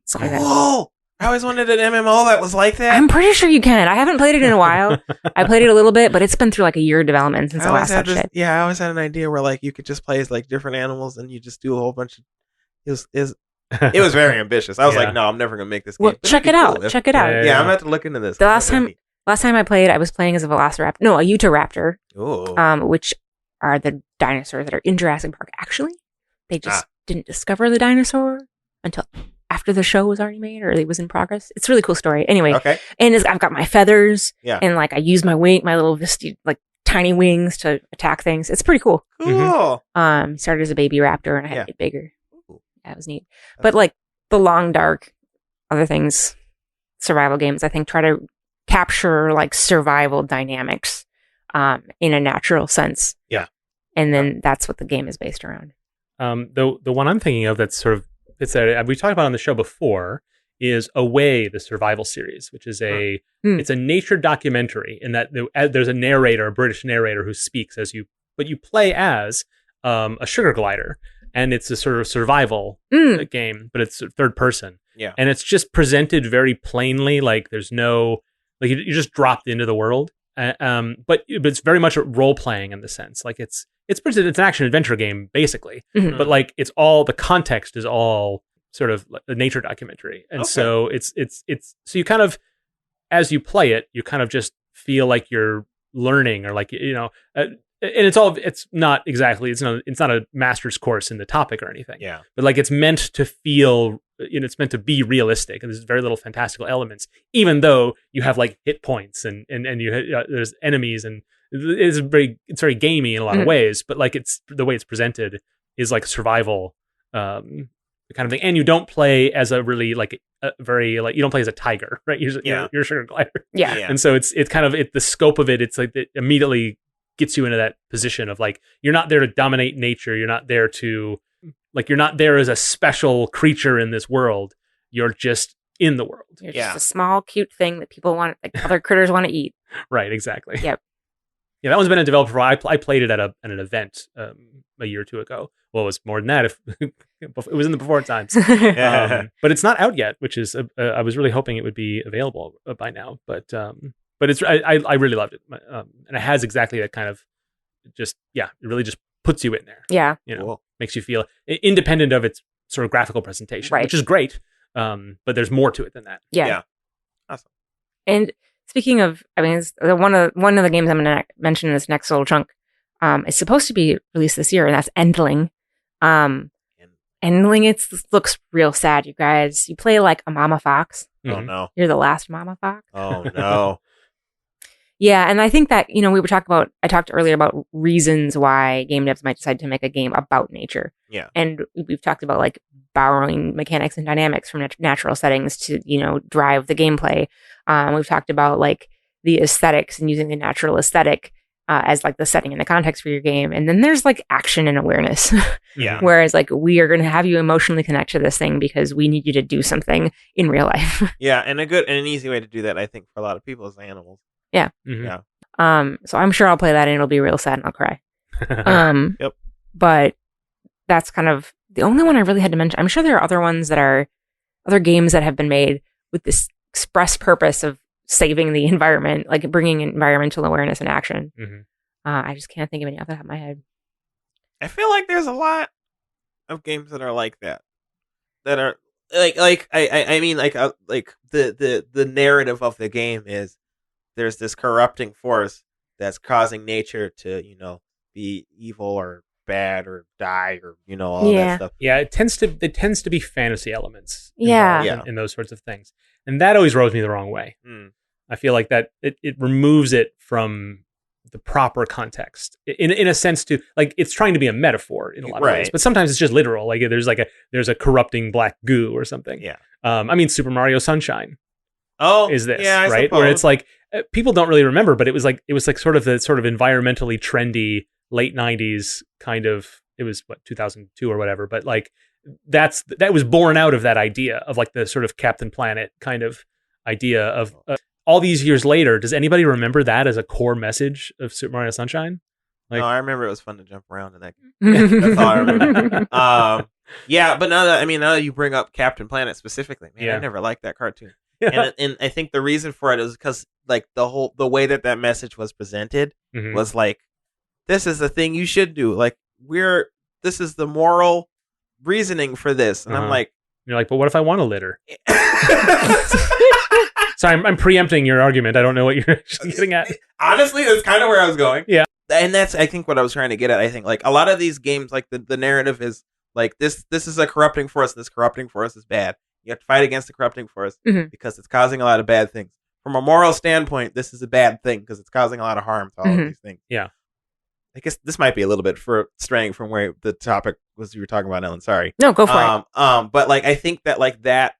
stuff like that. Whoa! I always wanted an MMO that was like that. I'm pretty sure you can. I haven't played it in a while. I played it a little bit, but it's been through like a year of development since I last touched it. Yeah, I always had an idea where like you could just play as like different animals and you just do a whole bunch of. It was very ambitious. I was like, no, I'm never gonna make this game. Well, check it out. Check it out. Yeah, I'm gonna have to look into this. The last time I played, I was playing as a velociraptor. No, a Utahraptor. Ooh. Which are the dinosaurs that are in Jurassic Park. Actually, they just didn't discover the dinosaur until after the show was already made or it was in progress. It's a really cool story. Anyway, and I've got my feathers, and like I use my my little like tiny wings to attack things. It's pretty cool. Cool. Started as a baby raptor and I had to get bigger. Ooh. That was neat. But like the long dark, other things, survival games, I think try to capture like survival dynamics in a natural sense. Yeah. And then that's what the game is based around. The one I'm thinking of that's sort of we talked about on the show before is Away, the survival series, which is it's a nature documentary in that there's a narrator, a British narrator who speaks but you play as a sugar glider, and it's a sort of survival game, but it's third person. Yeah. And it's just presented very plainly, like there's no, like you're just dropped into the world. But it's very much role playing in the sense, like it's an action adventure game basically, but like the context is all sort of like a nature documentary, and so it's so you kind of, as you play it, you kind of just feel like you're learning, or like and it's not a master's course in the topic or anything. Yeah. But like it's meant to feel, it's meant to be realistic, and there's very little fantastical elements, even though you have like hit points and there's enemies, and it's very gamey in a lot of ways, but like it's the way it's presented is like survival kind of thing. And you don't play as a really like a very like, you don't play as a tiger, right? You're a sugar glider. Yeah. And so it's kind of the scope of it. It's like it immediately gets you into that position of like, you're not there to dominate nature. You're not there as a special creature in this world. You're just in the world. You're just a small, cute thing that people want, like other critters want to eat. Right. Exactly. Yep. Yeah, that one's been in development for a while. I played it at an event a year or two ago. Well, it was more than that. If it was in the before times, but it's not out yet, which is I was really hoping it would be available by now. But it's I really loved it, and it has exactly that kind of it really just puts you in there. Yeah, makes you feel independent of its sort of graphical presentation, which is great. But there's more to it than that. Yeah. Awesome. And speaking of, I mean, one of the games I'm going to mention in this next little chunk is supposed to be released this year, and that's Endling. Endling, it looks real sad, you guys. You play like a mama fox. Oh no! You're the last mama fox. Oh no! Yeah, and I think that I talked earlier about reasons why game devs might decide to make a game about nature. Yeah, and we've talked about like borrowing mechanics and dynamics from natural settings to drive the gameplay. We've talked about like the aesthetics and using the natural aesthetic as like the setting and the context for your game. And then there's like action and awareness. Yeah. Whereas like we are going to have you emotionally connect to this thing because we need you to do something in real life. Yeah. And a good and an easy way to do that, I think, for a lot of people is animals. Yeah. Mm-hmm. Yeah. So I'm sure I'll play that and it'll be real sad and I'll cry. Yep. But that's kind of the only one I really had to mention. I'm sure there are other ones that are other games that have been made with this express purpose of saving the environment, like bringing environmental awareness and action. Mm-hmm. I just can't think of any off the top of my head. I feel like there's a lot of games that are like that. That are I mean like the narrative of the game is there's this corrupting force that's causing nature to, be evil or bad or die or, all that Yeah. stuff. Yeah, it tends to be fantasy elements Yeah. involved in those sorts of things. And that always rubs me the wrong way. Mm. I feel like that it removes it from the proper context in a sense to like it's trying to be a metaphor in a lot of ways, Right. but sometimes it's just literal. Like there's a corrupting black goo or something. Yeah. I mean, Super Mario Sunshine Oh, is this, yeah, I right? suppose. Where it's like people don't really remember, but it was like sort of the sort of environmentally trendy late 90s kind of, it was 2002 or whatever, but like that was born out of that idea of like the sort of Captain Planet kind of idea of all these years later. Does anybody remember that as a core message of Super Mario Sunshine? Like, no, I remember it was fun to jump around in that game. That's all I remember. Yeah, but now that you bring up Captain Planet specifically, man, Yeah. I never liked that cartoon. Yeah. And I think the reason for it is because like the way that message was presented Mhm. was like, this is the thing you should do. Like this is the moral reasoning for this, and I'm Uh-huh. like, You're like, but what if I want a litter? Sorry, I'm preempting your argument. I don't know what you're actually getting at. honestly, that's kind of where I was going. Yeah. And that's, I think, what I was trying to get at. I think like a lot of these games, like the narrative is like this is a corrupting force. This corrupting force is bad. You have to fight against the corrupting force Mhm. because it's causing a lot of bad things. From a moral standpoint, this is a bad thing because it's causing a lot of harm to all of Mhm. these things. Yeah. I guess this might be a little bit for straying from where the topic was you were talking about, Ellen. Sorry. No, go for it. But like I think that like that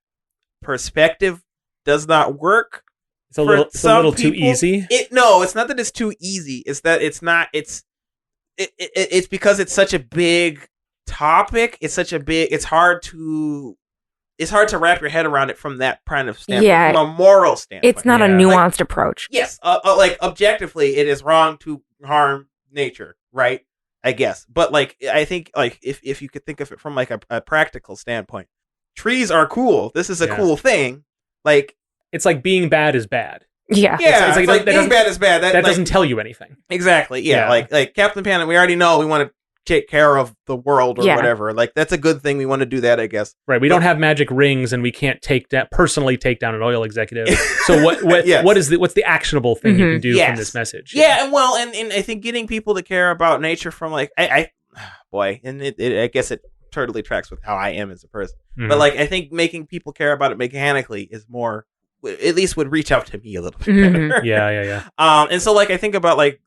perspective does not work. It's a For little some too people, easy. No, it's not that it's too easy. It's that it's not. It's because it's such a big topic. It's such a big. It's hard to wrap your head around it from that kind of standpoint. Yeah. From a moral standpoint. It's not a Yeah. nuanced approach. Yes, like objectively, it is wrong to harm nature, right? I guess, but like I think like if you could think of it from like a practical standpoint, trees are cool. This is a Yeah. cool thing. Like It's like being bad is bad. Yeah. yeah, it's it's like like that being doesn't- bad is bad. That like, doesn't tell you anything. exactly. Yeah, Yeah. like Captain Planet. We already know we want to take care of the world or Yeah. whatever. Like that's a good thing. We want to do that, I guess. Right. We don't have magic rings and we can't personally take down an oil executive. So what Yes. what's the actionable thing you Mhm. can do Yes. from this message? Yeah, and well, and I think getting people to care about nature from like boy, and it I guess it totally tracks with how I am as a person. Mhm. But like I think making people care about it mechanically is more, at least would reach out to me a little bit Mhm. better. Yeah. And so like I think about like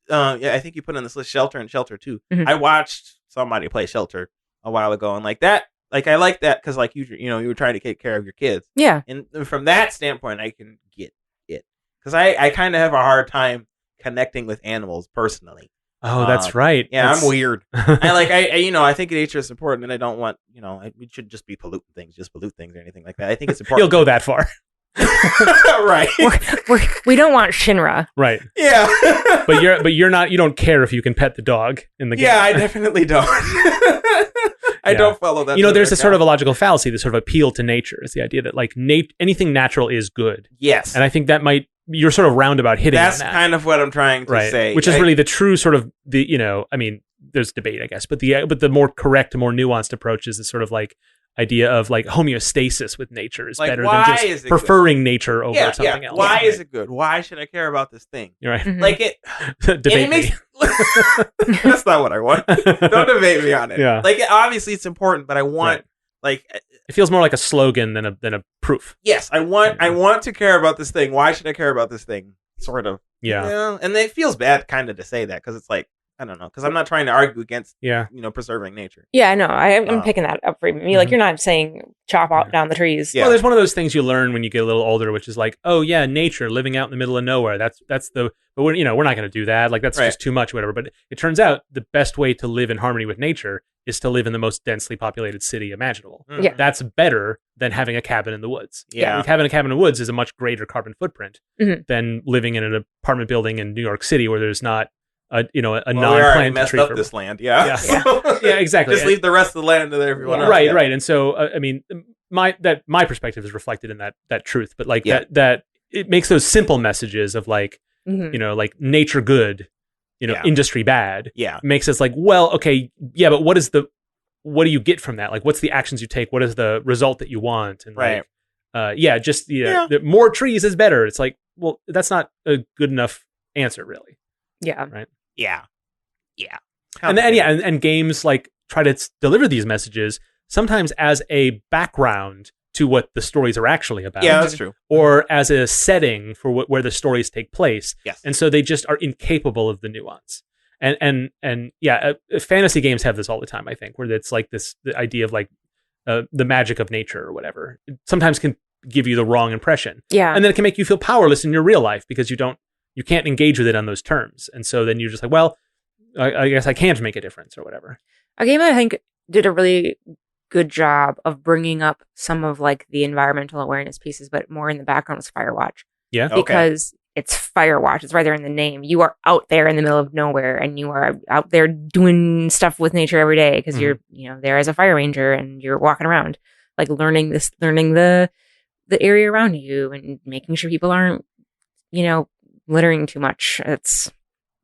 yeah, I think you put on this list Shelter and Shelter 2. Mhm. I watched somebody play Shelter a while ago, and like that, like I like that because like you were trying to take care of your kids, Yeah. and from that standpoint, I can get it because I kind of have a hard time connecting with animals personally. Oh, that's right. Yeah, That's- I'm weird. I like I think nature is important, and I don't want we shouldn't just be polluting things, just pollute things or anything like that. I think it's important. You'll go that far. Right. We don't want Shinra. Right. Yeah. But you're not, you don't care if you can pet the dog in the game. Yeah, I definitely don't. I don't follow that. There's a sort of a logical fallacy, the sort of appeal to nature. It's the idea that like anything natural is good. yes, And I think that you're sort of roundabout hitting that's on that. kind of what I'm trying to Right. say, Which is really the true sort of I mean, there's debate, I guess, but the more correct, more nuanced approach is the sort of like idea of like homeostasis with nature is Like, better why than is just it preferring nature over yeah, something yeah. else. Why Right. is it good? Why should I care about this thing? You're right. Mhm. Like it. Debate and it makes. me. That's not what I want. Don't debate me on it. Yeah. Like obviously it's important, but I want Right. like It feels more like a slogan than a proof. yes, I want to care about this thing. Why should I care about this thing? Sort of. Yeah. And it feels bad kind of to say that because it's like I don't know because I'm not trying to argue against Yeah. preserving nature. Yeah, I know. I'm Um, picking that up for me. Like Mhm. you're not saying chop out down the trees. Yeah. Well, there's one of those things you learn when you get a little older, which is like, oh yeah, nature, living out in the middle of nowhere. But we're not going to do that. Like that's Right. just too much, whatever. But it turns out the best way to live in harmony with nature is to live in the most densely populated city imaginable. Mm. Yeah. That's better than having a cabin in the woods. Yeah. Like having a cabin in the woods is a much greater carbon footprint Mhm. than living in an apartment building in New York City where there's not a Well, we already non-plant messed tree up for- this land. Yeah. Yeah. Yeah, exactly. Just leave the rest of the land to everyone else. Right, Yeah. right. And so, I mean, my perspective is reflected in that truth, but like Yeah. that it makes those simple messages of like, Mhm. like nature good Yeah. industry bad. Yeah. Makes us like, well, okay, yeah, but what do you get from that? Like, what's the actions you take? What is the result that you want? And Right. more trees is better. It's like, well, that's not a good enough answer, really. Yeah. Right. Yeah. And games like try to deliver these messages sometimes as a background to what the stories are actually about. Yeah, that's true. Or as a setting for where the stories take place. Yes. And so they just are incapable of the nuance. Fantasy games have this all the time, I think, where it's like the idea of like the magic of nature or whatever. It sometimes can give you the wrong impression. Yeah. And then it can make you feel powerless in your real life because you can't engage with it on those terms. And so then you're just like, well, I guess I can't make a difference or whatever. A game that I think did a really good job of bringing up some of like the environmental awareness pieces, but more in the background was Firewatch. Yeah. Because it's Firewatch. It's right there in the name. You are out there in the middle of nowhere and you are out there doing stuff with nature every day because you're, there as a fire ranger and you're walking around, like learning the area around you and making sure people aren't, littering too much.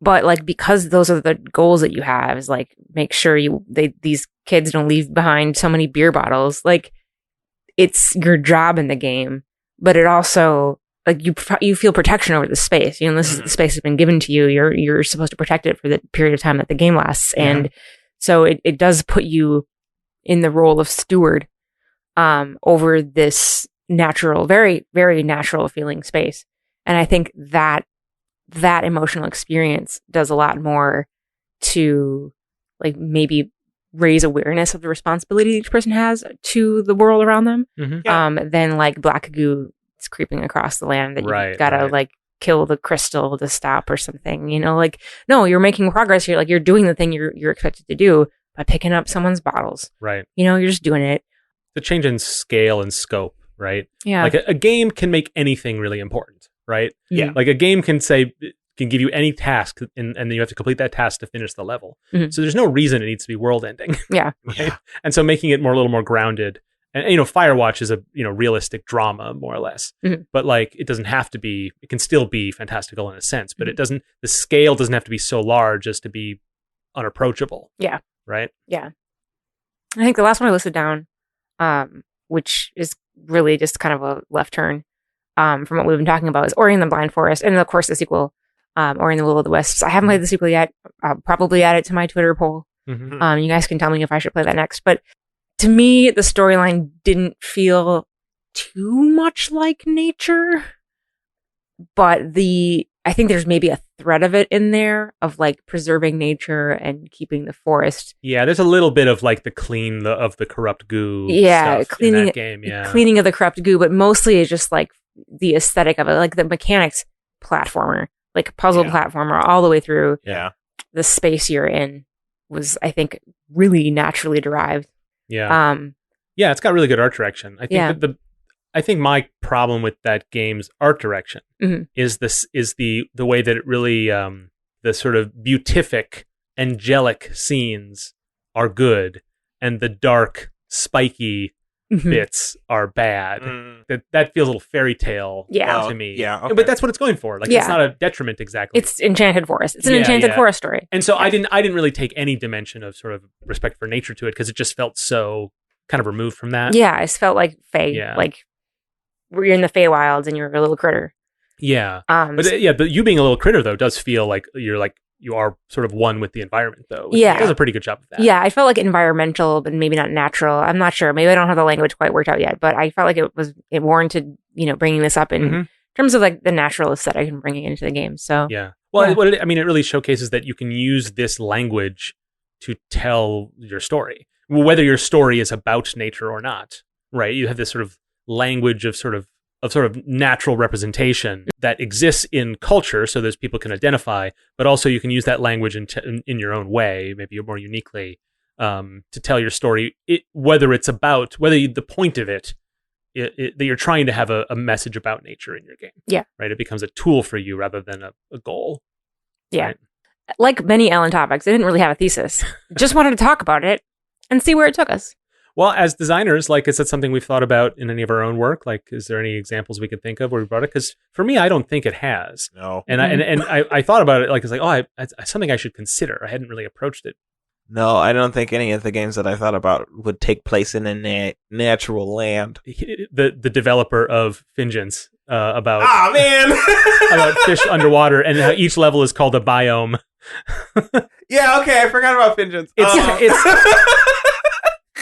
But like, because those are the goals that you have is like, make sure these kids don't leave behind so many beer bottles. Like, it's your job in the game, but it also, like, you feel protection over the space. This is the space that's been given to you. You're supposed to protect it for the period of time that the game lasts. Yeah. And so it does put you in the role of steward over this natural, very, very natural feeling space. And I think that emotional experience does a lot more to like maybe raise awareness of the responsibility each person has to the world around them. Mm-hmm. Than like black goo creeping across the land that you gotta like kill the crystal to stop or something, like, no, you're making progress here. Like, you're doing the thing you're expected to do by picking up someone's bottles. Right. You're just doing it. The change in scale and scope, right? Yeah. Like a game can make anything really important, right? Yeah. Like a game can give you any task and then you have to complete that task to finish the level. Mm-hmm. So there's no reason it needs to be world ending. Yeah. Right? Yeah. And so making it a little more grounded. And Firewatch is a realistic drama more or less, but like it doesn't have to be. It can still be fantastical in a sense, but it doesn't. The scale doesn't have to be so large as to be unapproachable. Yeah. Right. Yeah. I think the last one I listed down, which is really just kind of a left turn from what we've been talking about, is Ori and the Blind Forest, and of course the sequel, Ori and the Will of the Wisps. I haven't played the sequel yet. I'll probably add it to my Twitter poll. Mm-hmm. You guys can tell me if I should play that next, but. To me, the storyline didn't feel too much like nature, but I think there's maybe a thread of it in there of like preserving nature and keeping the forest. Yeah, there's a little bit of like the clean of the corrupt goo. Yeah, stuff in that game. Yeah, cleaning of the corrupt goo, but mostly it's just like the aesthetic of it, like the mechanics platformer, like puzzle platformer all the way through. Yeah, the space you're in was, I think, really naturally derived. Yeah. It's got really good art direction. I think I think my problem with that game's art direction is the way that it really the sort of beatific angelic scenes are good and the dark spiky bits are bad. That feels a little fairy tale to me. Yeah, okay. But that's what it's going for. Like it's not a detriment exactly. It's enchanted forest. It's an enchanted forest story. And so I didn't really take any dimension of sort of respect for nature to it because it just felt so kind of removed from that. Yeah, it felt like Fae, like you're in the Feywilds and you're a little critter. Yeah. But you being a little critter though does feel like you are sort of one with the environment though. Yeah. It does a pretty good job of that. Yeah, I felt like environmental, but maybe not natural. I'm not sure. Maybe I don't have the language quite worked out yet, but I felt like it warranted, bringing this up in terms of like the natural aesthetic and bringing it into the game. So yeah. Well, it really showcases that you can use this language to tell your story, whether your story is about nature or not. Right? You have this sort of language of sort of natural representation that exists in culture, so those people can identify. But also, you can use that language in your own way, maybe more uniquely, to tell your story. Whether the point of it that you're trying to have a message about nature in your game. Yeah. Right. It becomes a tool for you rather than a goal. Yeah. Right? Like many Ellen topics, I didn't really have a thesis. Just wanted to talk about it and see where it took us. Well, as designers, like, is that something we've thought about in any of our own work? Like, is there any examples we could think of where we brought it? Because for me, I don't think it has. No. And I thought about it, like, it's like, oh, it's something I should consider. I hadn't really approached it. No, I don't think any of the games that I thought about would take place in a natural land. The developer of Fingens about man. about fish underwater and how each level is called a biome. Yeah, okay, I forgot about Fingens.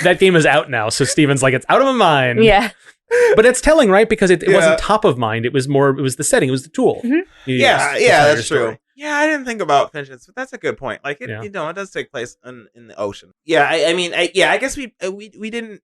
That game is out now, so Steven's like, it's out of my mind. Yeah. But it's telling, right? Because it wasn't top of mind. It was the setting. It was the tool. Mhm. Yeah, that's true. Yeah, I didn't think about Fingens, but that's a good point. Like, it does take place in the ocean. Yeah, I guess we didn't.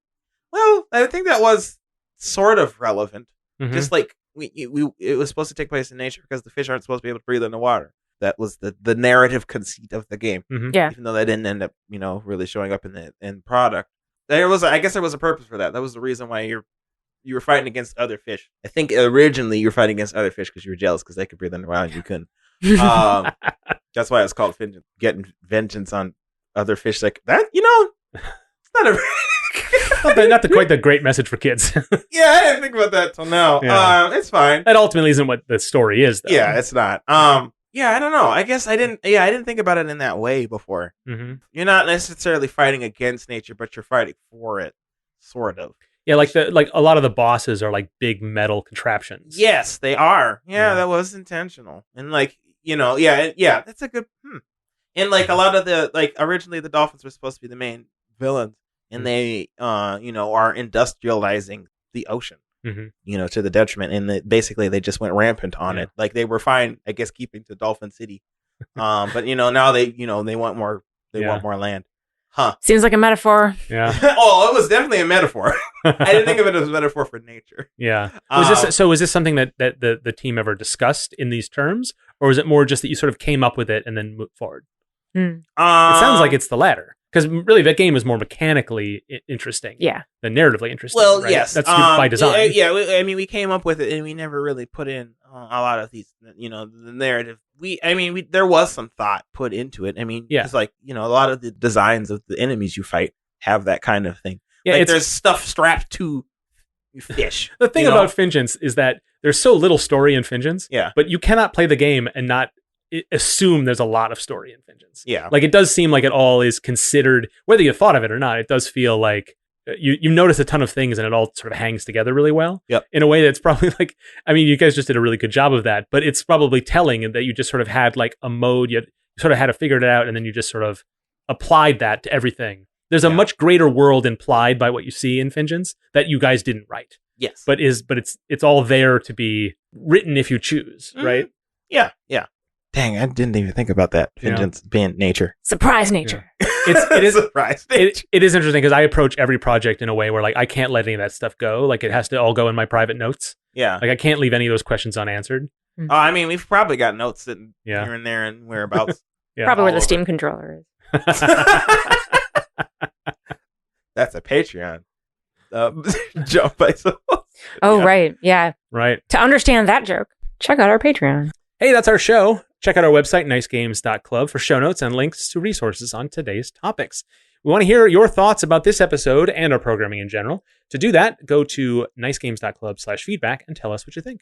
Well, I think that was sort of relevant. Mhm. Just like it was supposed to take place in nature because the fish aren't supposed to be able to breathe in the water. That was the narrative conceit of the game. Mhm. Yeah. Even though that didn't end up, really showing up in the end product. I guess there was a purpose for that. That was the reason why you were fighting against other fish. I think originally you were fighting against other fich because you were jealous because they could breathe underwater and you couldn't. That's why it's called Fingens. Getting vengeance on other fish like that. It's not a not quite the great message for kids. Yeah, I didn't think about that till now. Yeah. It's fine. That ultimately isn't what the story is, though. Yeah, it's not. Yeah, I don't know. I guess I didn't think about it in that way before. Mm-hmm. You're not necessarily fighting against nature, but you're fighting for it, sort of. Yeah, like a lot of the bosses are like big metal contraptions. Yes, they are. Yeah, Yeah. that was intentional. And that's a good. And like a lot of the originally the dolphins were supposed to be the main villains, and they are industrializing the ocean. Mm-hmm. To the detriment, and basically they just went rampant on Yeah. it. Like they were fine, I guess, keeping to Dolphin City, but now they want more. They want more land, huh? Seems like a metaphor. Yeah. Oh, it was definitely a metaphor. I didn't think of it as a metaphor for nature. Yeah. Was this something that the team ever discussed in these terms, or was it more just that you sort of came up with it and then moved forward? It sounds like it's the latter. Because really, that game is more mechanically interesting than narratively interesting. Well, right? yes. That's by design. We came up with it, and we never really put in a lot of these, the narrative. There was some thought put into it. It's like, a lot of the designs of the enemies you fight have that kind of thing. Yeah, like there's stuff strapped to fish. The thing about Fingens is that there's so little story in Fingens, but you cannot play the game and not assume there's a lot of story in Fingens. Yeah. Like, it does seem like it all is considered, whether you thought of it or not, it does feel like you notice a ton of things and it all sort of hangs together really well. Yep. In a way that's probably like, you guys just did a really good job of that, but it's probably telling that you just sort of had like a mode, you sort of had to figure it out, and then you just sort of applied that to everything. There's a much greater world implied by what you see in Fingens that you guys didn't write. Yes. But it's all there to be written if you choose, right? Yeah. Dang, I didn't even think about that. Fingens being nature. Surprise nature. Yeah. It is surprise nature. It is interesting because I approach every project in a way where like I can't let any of that stuff go. Like it has to all go in my private notes. Yeah. Like I can't leave any of those questions unanswered. We've probably got notes sitting here and there and whereabouts. Probably where the Steam controller is. That's a Patreon. Joke by so. Oh, right. Yeah. Right. To understand that joke, check out our Patreon. Hey, that's our show. Check out our website, nicegames.club, for show notes and links to resources on today's topics. We want to hear your thoughts about this episode and our programming in general. To do that, go to nicegames.club/feedback and tell us what you think.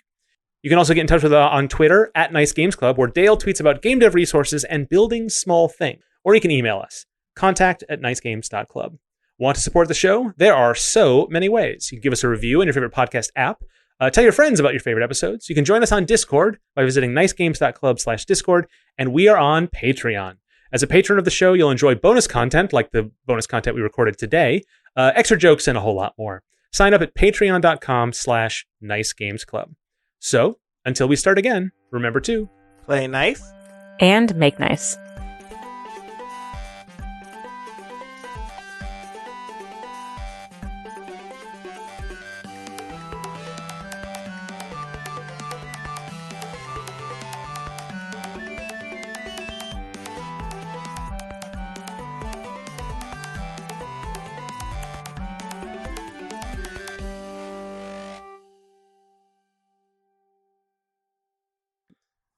You can also get in touch with us on Twitter at nicegamesclub, where Dale tweets about game dev resources and building small things. Or you can email us, contact@nicegames.club. Want to support the show? There are so many ways. You can give us a review in your favorite podcast app. Tell your friends about your favorite episodes. You can join us on Discord by visiting nicegames.club/Discord, and we are on Patreon. As a patron of the show, you'll enjoy bonus content like the bonus content we recorded today, extra jokes, and a whole lot more. Sign up at patreon.com/nicegamesclub. So, until we start again, remember to play nice and make nice.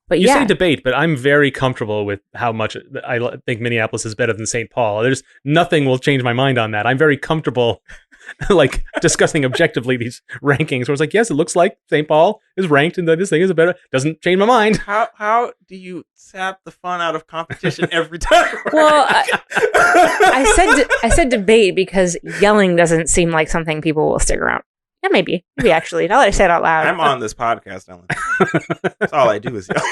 But You yeah, say debate, but I'm very comfortable with how much I think Minneapolis is better than St. Paul. There's nothing will change my mind on that. I'm very comfortable like discussing objectively these rankings where it's like, yes, it looks like St. Paul is ranked and that this thing is better. Doesn't change my mind. How do you sap the fun out of competition every time? well, I said debate because yelling doesn't seem like something people will stick around. Yeah, maybe actually. Now that I say it out loud, I'm on this podcast, Ellen. That's all I do is yell.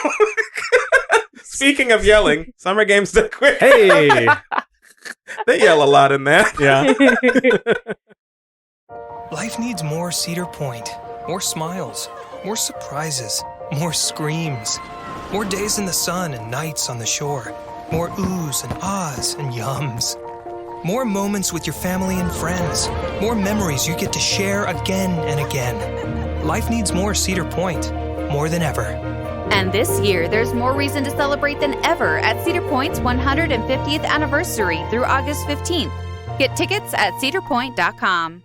Speaking of yelling, Summer Games Done Quick. Hey, They yell a lot in that. yeah. Life needs more Cedar Point, more smiles, more surprises, more screams, more days in the sun and nights on the shore, more oohs and ahs and yums, more moments with your family and friends, more memories you get to share again and again. Life needs more Cedar Point, more than ever. And this year, there's more reason to celebrate than ever at Cedar Point's 150th anniversary through August 15th. Get tickets at cedarpoint.com.